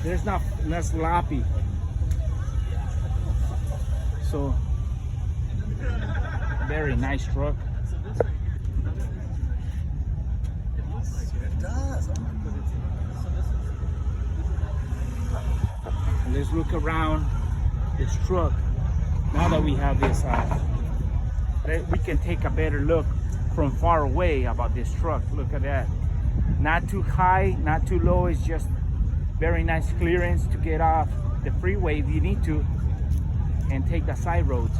There's not sloppy. So very nice truck. It does. Let's look around this truck. Now that we have this, we can take a better look from far away about this truck. Look at that. Not too high, not too low. It's just Very nice clearance to get off the freeway if you need to and take the side roads.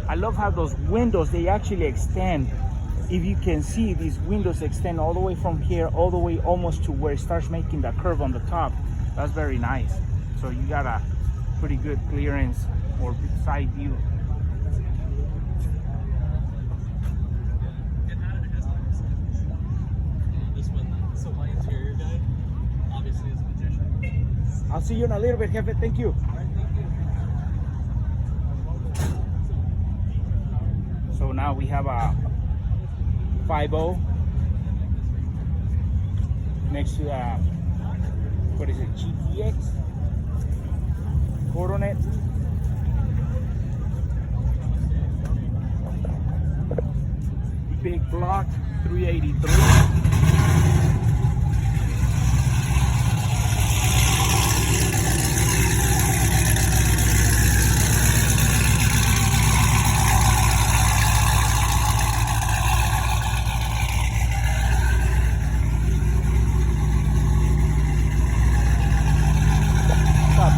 I love how those windows, they actually extend. If you can see, these windows extend all the way from here, all the way almost to where it starts making the curve on the top. That's very nice. So you got a pretty good clearance or side view. This one, so my interior guy, obviously is a magician. I'll see you in a little bit, Jefe. Thank you. So now we have a 5.0 next to what is it, GTX Coronet. Big block, 383.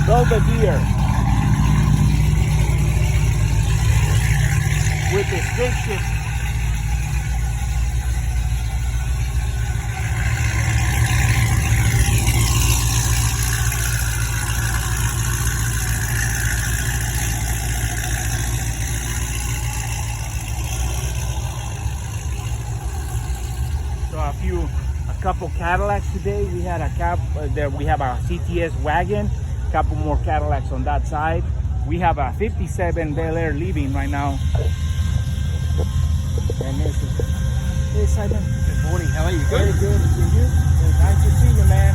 Belvedere with the stick shift. So a couple Cadillacs today. We had a there. We have a CTS wagon. Couple more Cadillacs on that side. We have a 57 Bel Air leaving right now. And this is, hey Simon. Good morning, how are you? Very good. And you? Nice to see you, man.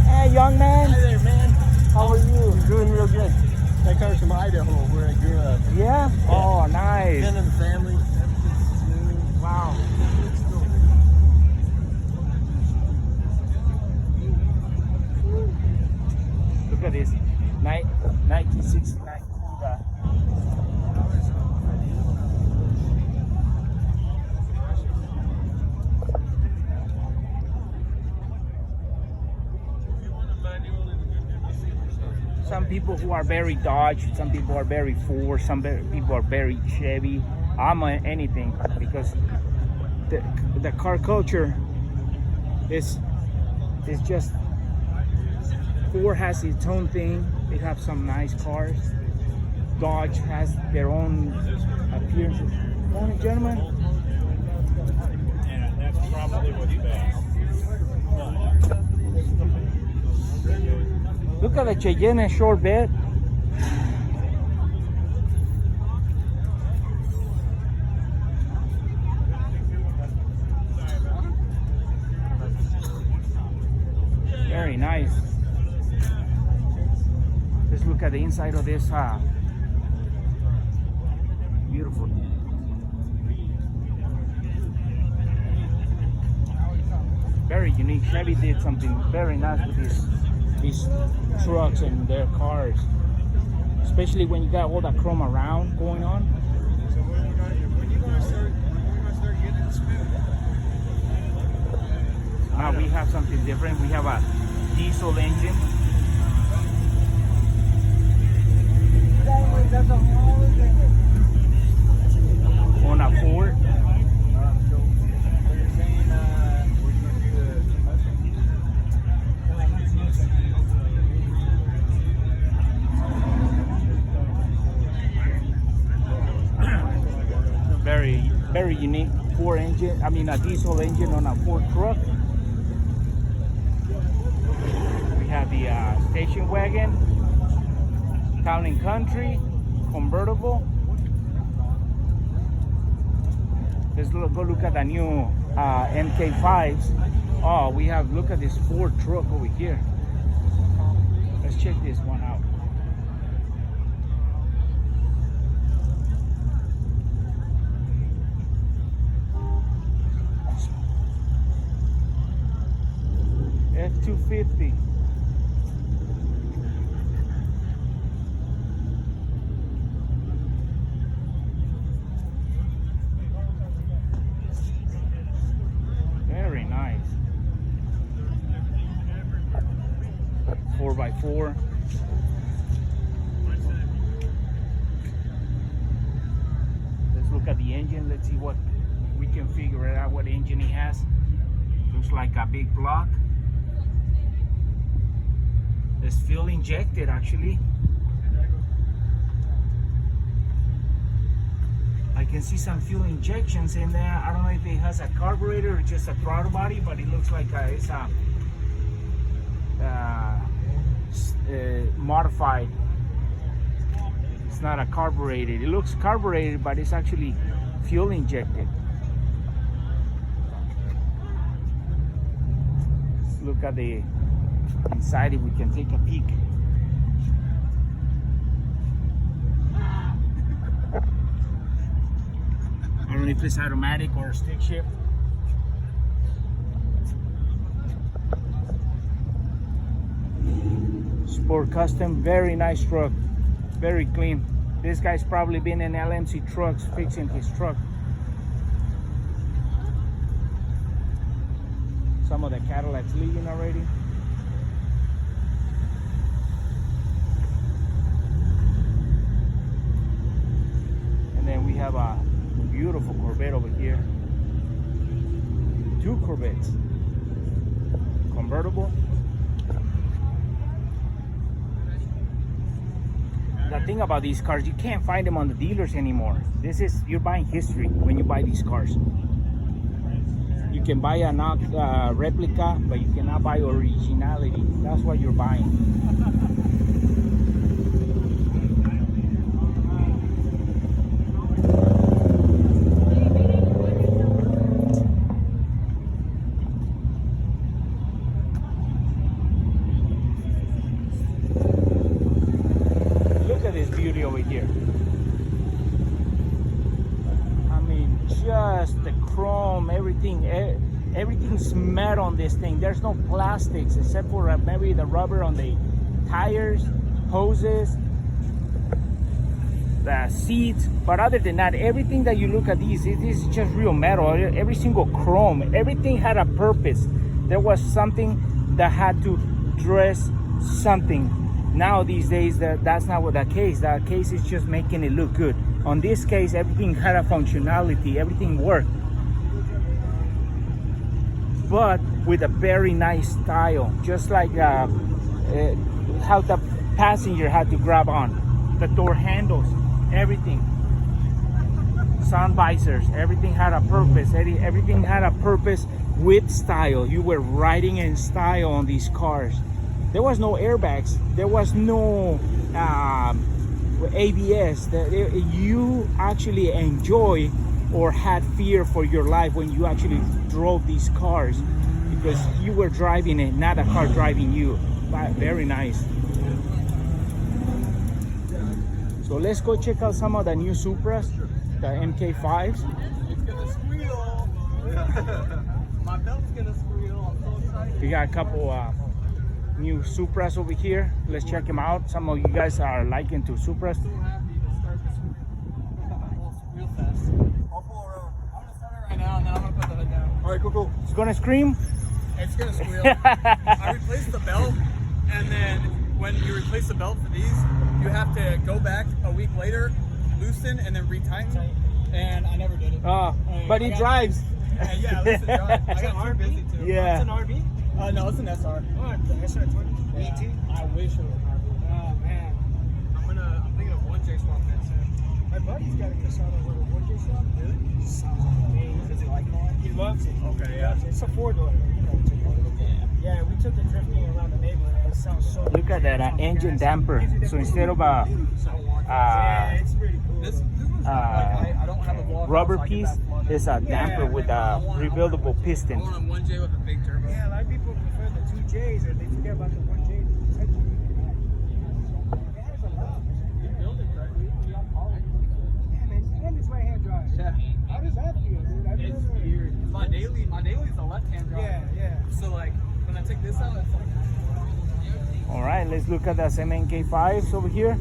Hey, young man. Hi there, man. How are you? I'm doing real good. That comes from Idaho, where I grew up. Yeah? Oh, nice. Been in the family. Everything's smooth. Wow. Look at this. 1969. Some people who are very Dodge, some people are very Ford, some people are very Chevy. I'm anything because the car culture is just, Ford has its own thing. They have some nice cars. Dodge has their own appearance. Morning, gentlemen. Yeah, that's probably what's best. Look at the Cheyenne short bed. Very nice. Let's look at the inside of this beautiful. Very unique. Chevy did something very nice with these trucks and their cars, especially when you got all that chrome around going on. So when you gonna start getting it smooth? Now we have something different. We have a diesel engine. On a Ford. Very unique Ford engine. I mean a diesel engine on a Ford truck. We have the station wagon, Town and Country, convertible. Let's go look at the new MK5s. Oh, we have, look at this Ford truck over here. Let's check this one out. F-250. 4x4. Let's look at the engine. Let's see what we can figure it out, what engine he has. Looks like a big block. It's fuel injected actually. I can see some fuel injections in there. I don't know if it has a carburetor or just a throttle body, but it looks like it's a modified. It's not a carbureted. It looks carbureted, but it's actually fuel injected. Let's look at the inside if we can take a peek. I don't know if it's automatic or a stick shift. Sport Custom, very nice truck, very clean. This guy's probably been in LMC trucks fixing his truck. Some of the Cadillacs leaving already. And then we have a beautiful Corvette over here. Two Corvettes. Convertible. The thing about these cars, you can't find them on the dealers anymore. You're buying history when you buy these cars. You can buy a replica, but you cannot buy originality. That's what you're buying. Beauty over here. I mean, just the chrome, everything's matte on this thing. There's no plastics except for maybe the rubber on the tires, hoses, the seats. But other than that, everything that you look at these, it is just real metal. Every single chrome, everything had a purpose. There was something that had to dress something. Now these days that's not what the case. The case is just making it look good. On this case, everything had a functionality, everything worked, but with a very nice style, just like how the passenger had to grab on. The door handles, everything, sun visors, everything had a purpose. Everything had a purpose with style. You were riding in style on these cars. There was no airbags. There was no ABS. You actually enjoy or had fear for your life when you actually drove these cars, because you were driving it, not a car driving you. Very nice. So let's go check out some of the new Supras, the MK5s. It's gonna squeal. My belt's gonna squeal. I'm so excited. We got a couple new Supras over here. Let's check them out. Some of you guys are liking to Supras. So happy to start this real fast. I'll pull around. I'm gonna start it right now, and then I'm gonna put the hood down. All right, cool. It's gonna scream. It's gonna squeal. I replaced the belt, and then when you replace the belt for these, you have to go back a week later, loosen, and then retighten. And I never did it. But it drives. Yeah, listen, I got too busy too. Yeah. It's an RV? No, it's an SR. Oh, it's an SR20? Yeah. I wish it was an RV. Oh, man. I'm thinking of 1J swap that soon. My buddy's got a Casano with a 1J swap. Really? Sounds amazing. Does he like that? He loves it. Okay, yeah. It's a four-door. Yeah, we took the drifting around the neighborhood. It sounds so Look at that engine damper. So instead of a it's pretty cool. I don't have a vlog rubber piece, it's a damper with a rebuildable piston. I want a 1J with a big turbo. Yeah, a lot of people prefer the 2Js, or they forget about the 1J. Yeah, man, and it's right-hand drive. Yeah. How does that feel, dude? It's weird. My daily's a left-hand drive. Yeah. So like when I take this out, it's like. All right, let's look at the MK5s over here.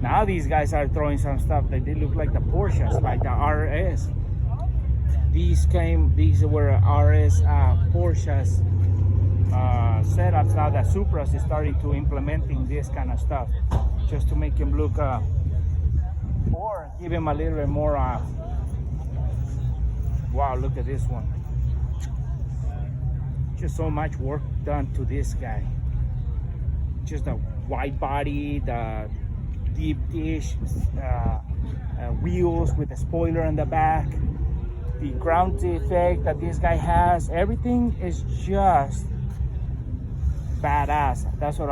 Now these guys are throwing some stuff that they look like the Porsches, like the RS. these were RS Porsche's setups. Now that Supras is starting to implementing this kind of stuff just to make him look or give him a little bit more wow, look at this one. Just so much work done to this guy. Just the wide body, the deep dish wheels with a spoiler in the back, the ground effect that this guy has, everything is just badass. That's what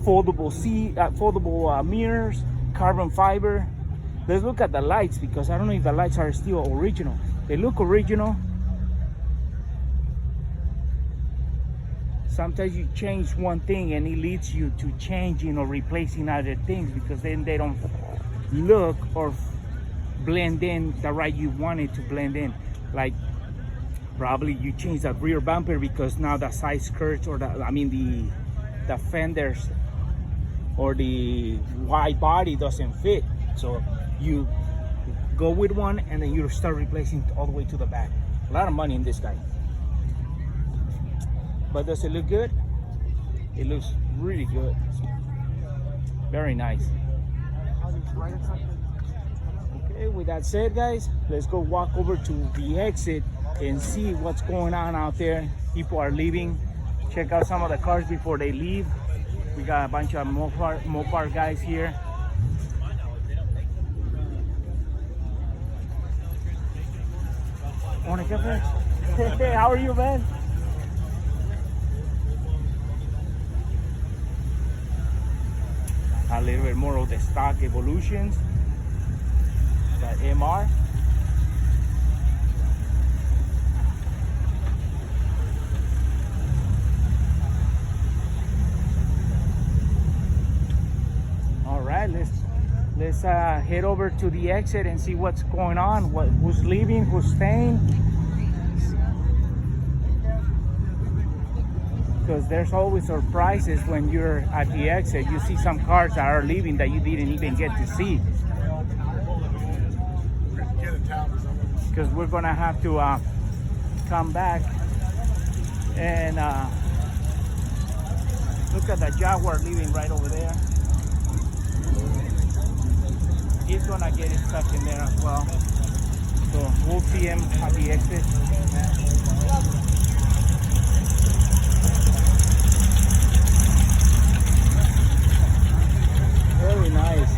foldable mirrors, carbon fiber. Let's look at the lights, because I don't know if the lights are still original. They look original. Sometimes you change one thing and it leads you to changing or replacing other things, because then they don't look or blend in the right you want it to blend in. Like probably you change that rear bumper because now the side skirts or the fenders or the wide body doesn't fit. So you go with one and then you start replacing all the way to the back. A lot of money in this guy. But does it look good? It looks really good. Very nice. Okay, with that said, guys, let's go walk over to the exit and see what's going on out there. People are leaving. Check out some of the cars before they leave. We got a bunch of Mopar guys here. Morning, Cafe. Hey, how are you, man? A little bit more of the stock evolutions. The MR. All right, let's head over to the exit and see what's going on. Who's leaving? Who's staying? Because there's always surprises when you're at the exit. You see some cars that are leaving that you didn't even get to see. Because we're gonna have to come back and look at the Jaguar leaving right over there. He's gonna get it stuck in there as well. So we'll see him at the exit. Very nice.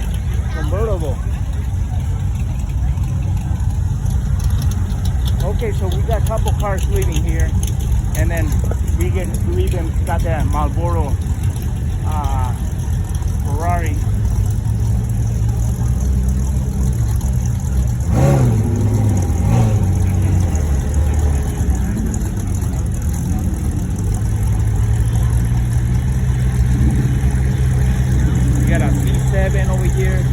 Convertible. Okay, so we got a couple cars leaving here, and then we even got that Marlboro Ferrari. We got a V7 over here.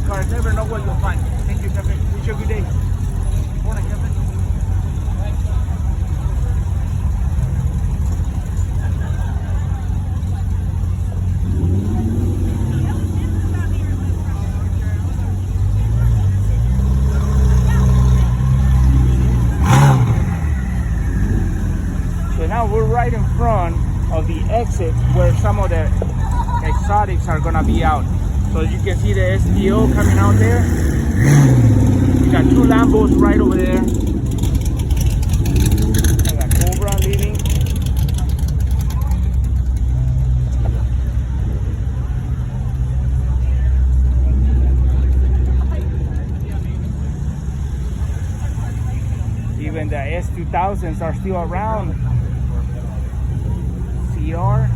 Cars, never know what you'll find. Thank you, Cafe. Wish you a good day. Morning, Cafe. So now we're right in front of the exit where some of the exotics are gonna be out. So you can see the STO coming out there. We got two Lambos right over there. I got Cobra leaving. 2000s are still around. CR.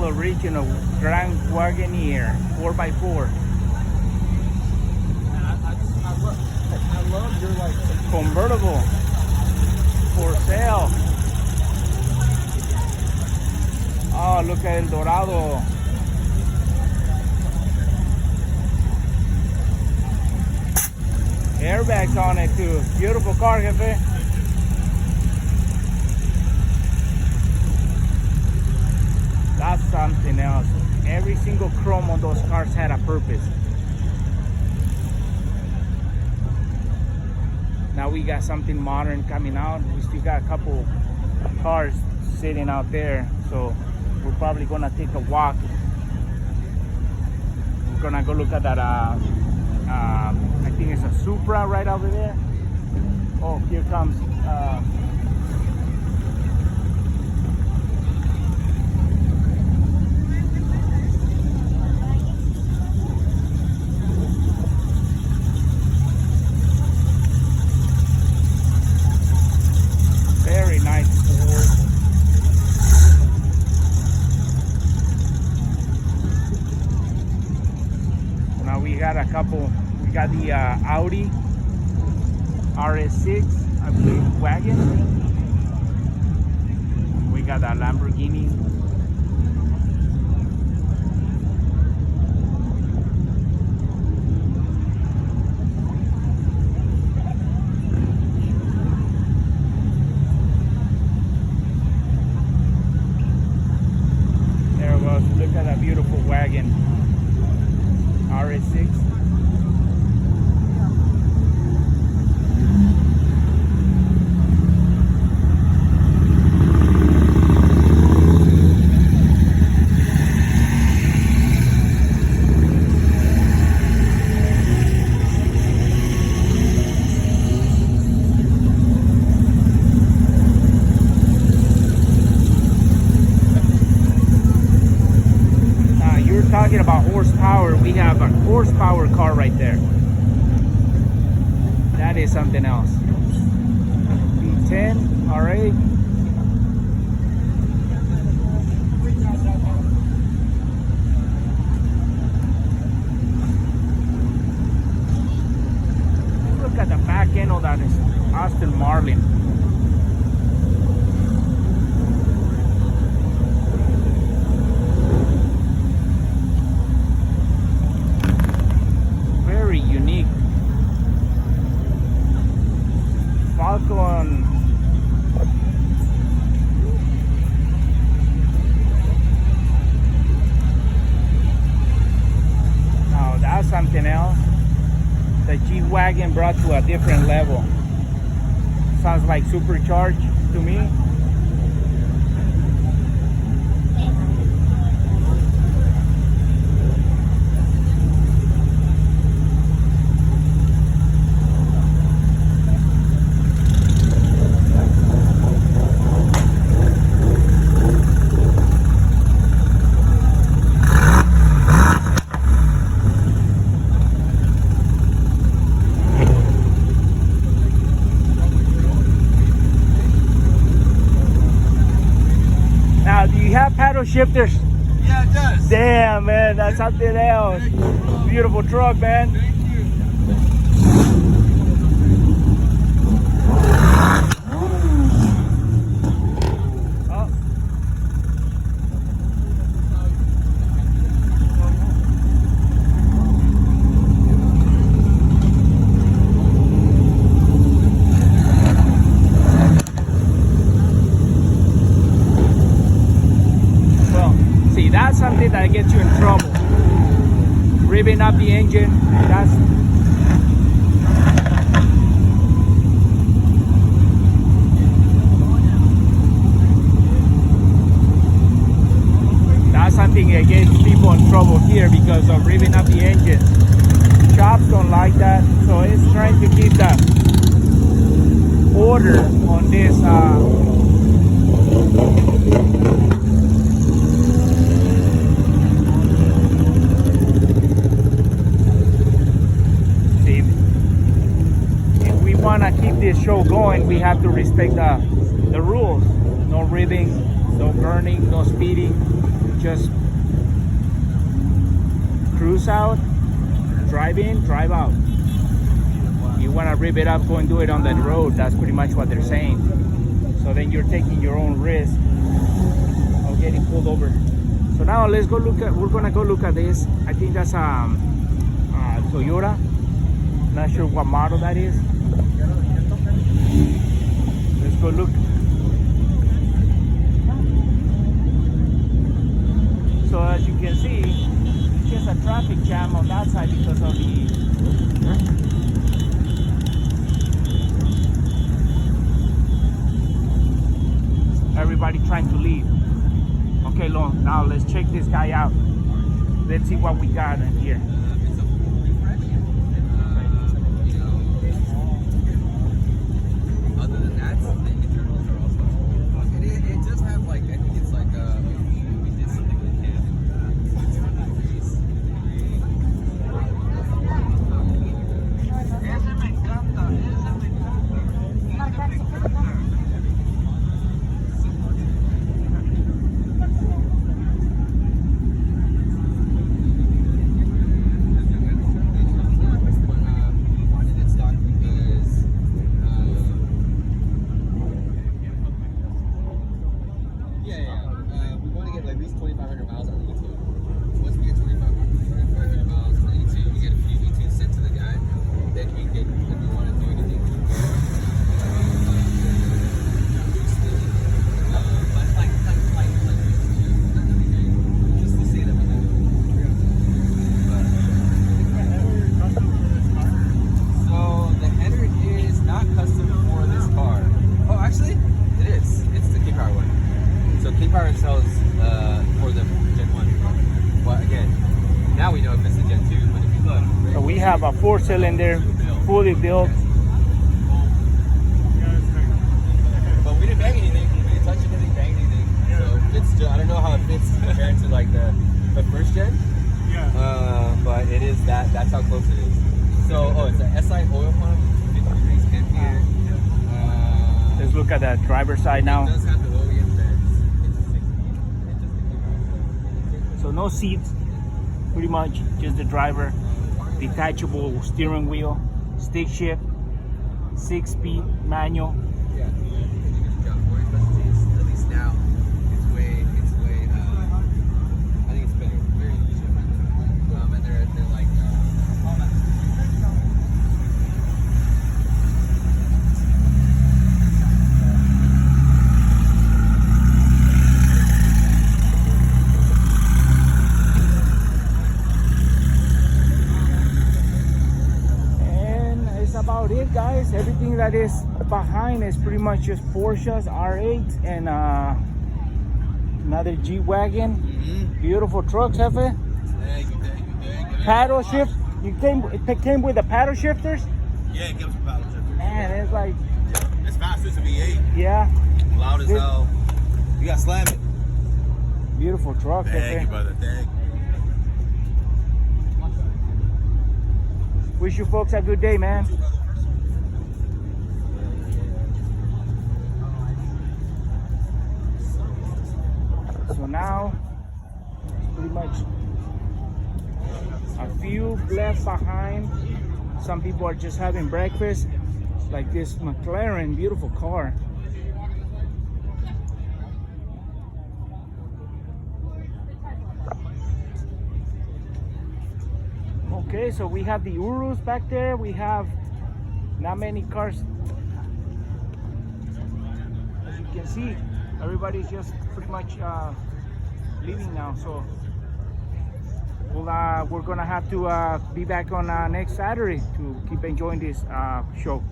Original Grand Wagoneer 4x4. I love your like Convertible for sale. Oh, look at El Dorado. Airbags on it too. Beautiful car, Jefe. That's something else. Every single chrome on those cars had a purpose. Now we got something modern coming out. We still got a couple cars sitting out there, so we're probably gonna take a walk. We're gonna go look at that. I think it's a Supra right over there. Oh, here comes. Very nice Ford. Now we got a couple. We got the Audi RS6, I believe, wagon. We got a Lamborghini. There it goes. Look at that beautiful wagon. RS6. Talking about horsepower, we have a horsepower car right there. That is something else. V10, R8. Look at the back end of that is Aston Martin. Unique Falcon. Now that's something else. The G-Wagon brought to a different level. Sounds like supercharged to me. Paddle shifters. Yeah, it does. Damn, man, that's something else. Beautiful truck, man. Thank you. Oh. See, that's something that gets you in trouble. Revving up the engine, that's... speeding, it gets people in trouble here because of revving up the engine. Shops don't like that, so it's trying to keep the order on this. See, if we want to keep this show going, we have to respect the rules. No revving, no burning, no speeding. Just cruise out, drive in, drive out. You want to rev it up, go and do it on the road. That's pretty much what they're saying. So then you're taking your own risk of getting pulled over. So now let's go look at, we're gonna go look at this. I think that's Toyota. Not sure what model that is. Let's go look. So as you can see, it's just a traffic jam on that side because of the everybody trying to leave. Okay, now let's check this guy out. Let's see what we got in here. Other than that, the internals are also. It does have like, I think it's like we did something with him. We want to get like at least 2,500 miles on the E2. Once we get 2,500 miles on the E2, we get a few E2 sent to the guy. Then we get, if we want to do anything, just to say that we did. So the header is not custom for this car. Oh, actually, it is. It's the K-Power one. So K-Power sells for the Gen 1. But again, now we know if it's the Gen 2. But if you look, So we have a 4-cylinder, fully built. but we didn't bang anything. We didn't touch anything, bang anything. So it's just, I don't know how it fits compared to like the first gen. But it is that's how close it is. So it's an SI oil pump, 50 degrees ampere. Let's look at the driver's side It now. does have the OEM vents. So no seats, pretty much just the driver. Detachable steering wheel, stick shift, 6-speed manual. Yeah. At least now, it's way. I think it's better. Very easy. And they're like. And it's about it, guys. Everything that is behind is pretty much just Porsches, R8s, and another G-Wagon. Beautiful trucks, Jefe. Thank you. Paddle shift. It came with the paddle shifters. Yeah, it gives a paddle shift. Man, it's like, It's fast. It's a V8. yeah, Loud as This- hell. You got to slam it. beautiful truck, Thank Jefe. you, brother. Thank you. Wish you folks a good day, man. So now, pretty much a few left behind. Some people are just having breakfast. Like this McLaren, beautiful car. Okay, so we have the Urus back there. We have not many cars. As you can see, everybody's just pretty much leaving now. So we're gonna have to be back on next Saturday to keep enjoying this show.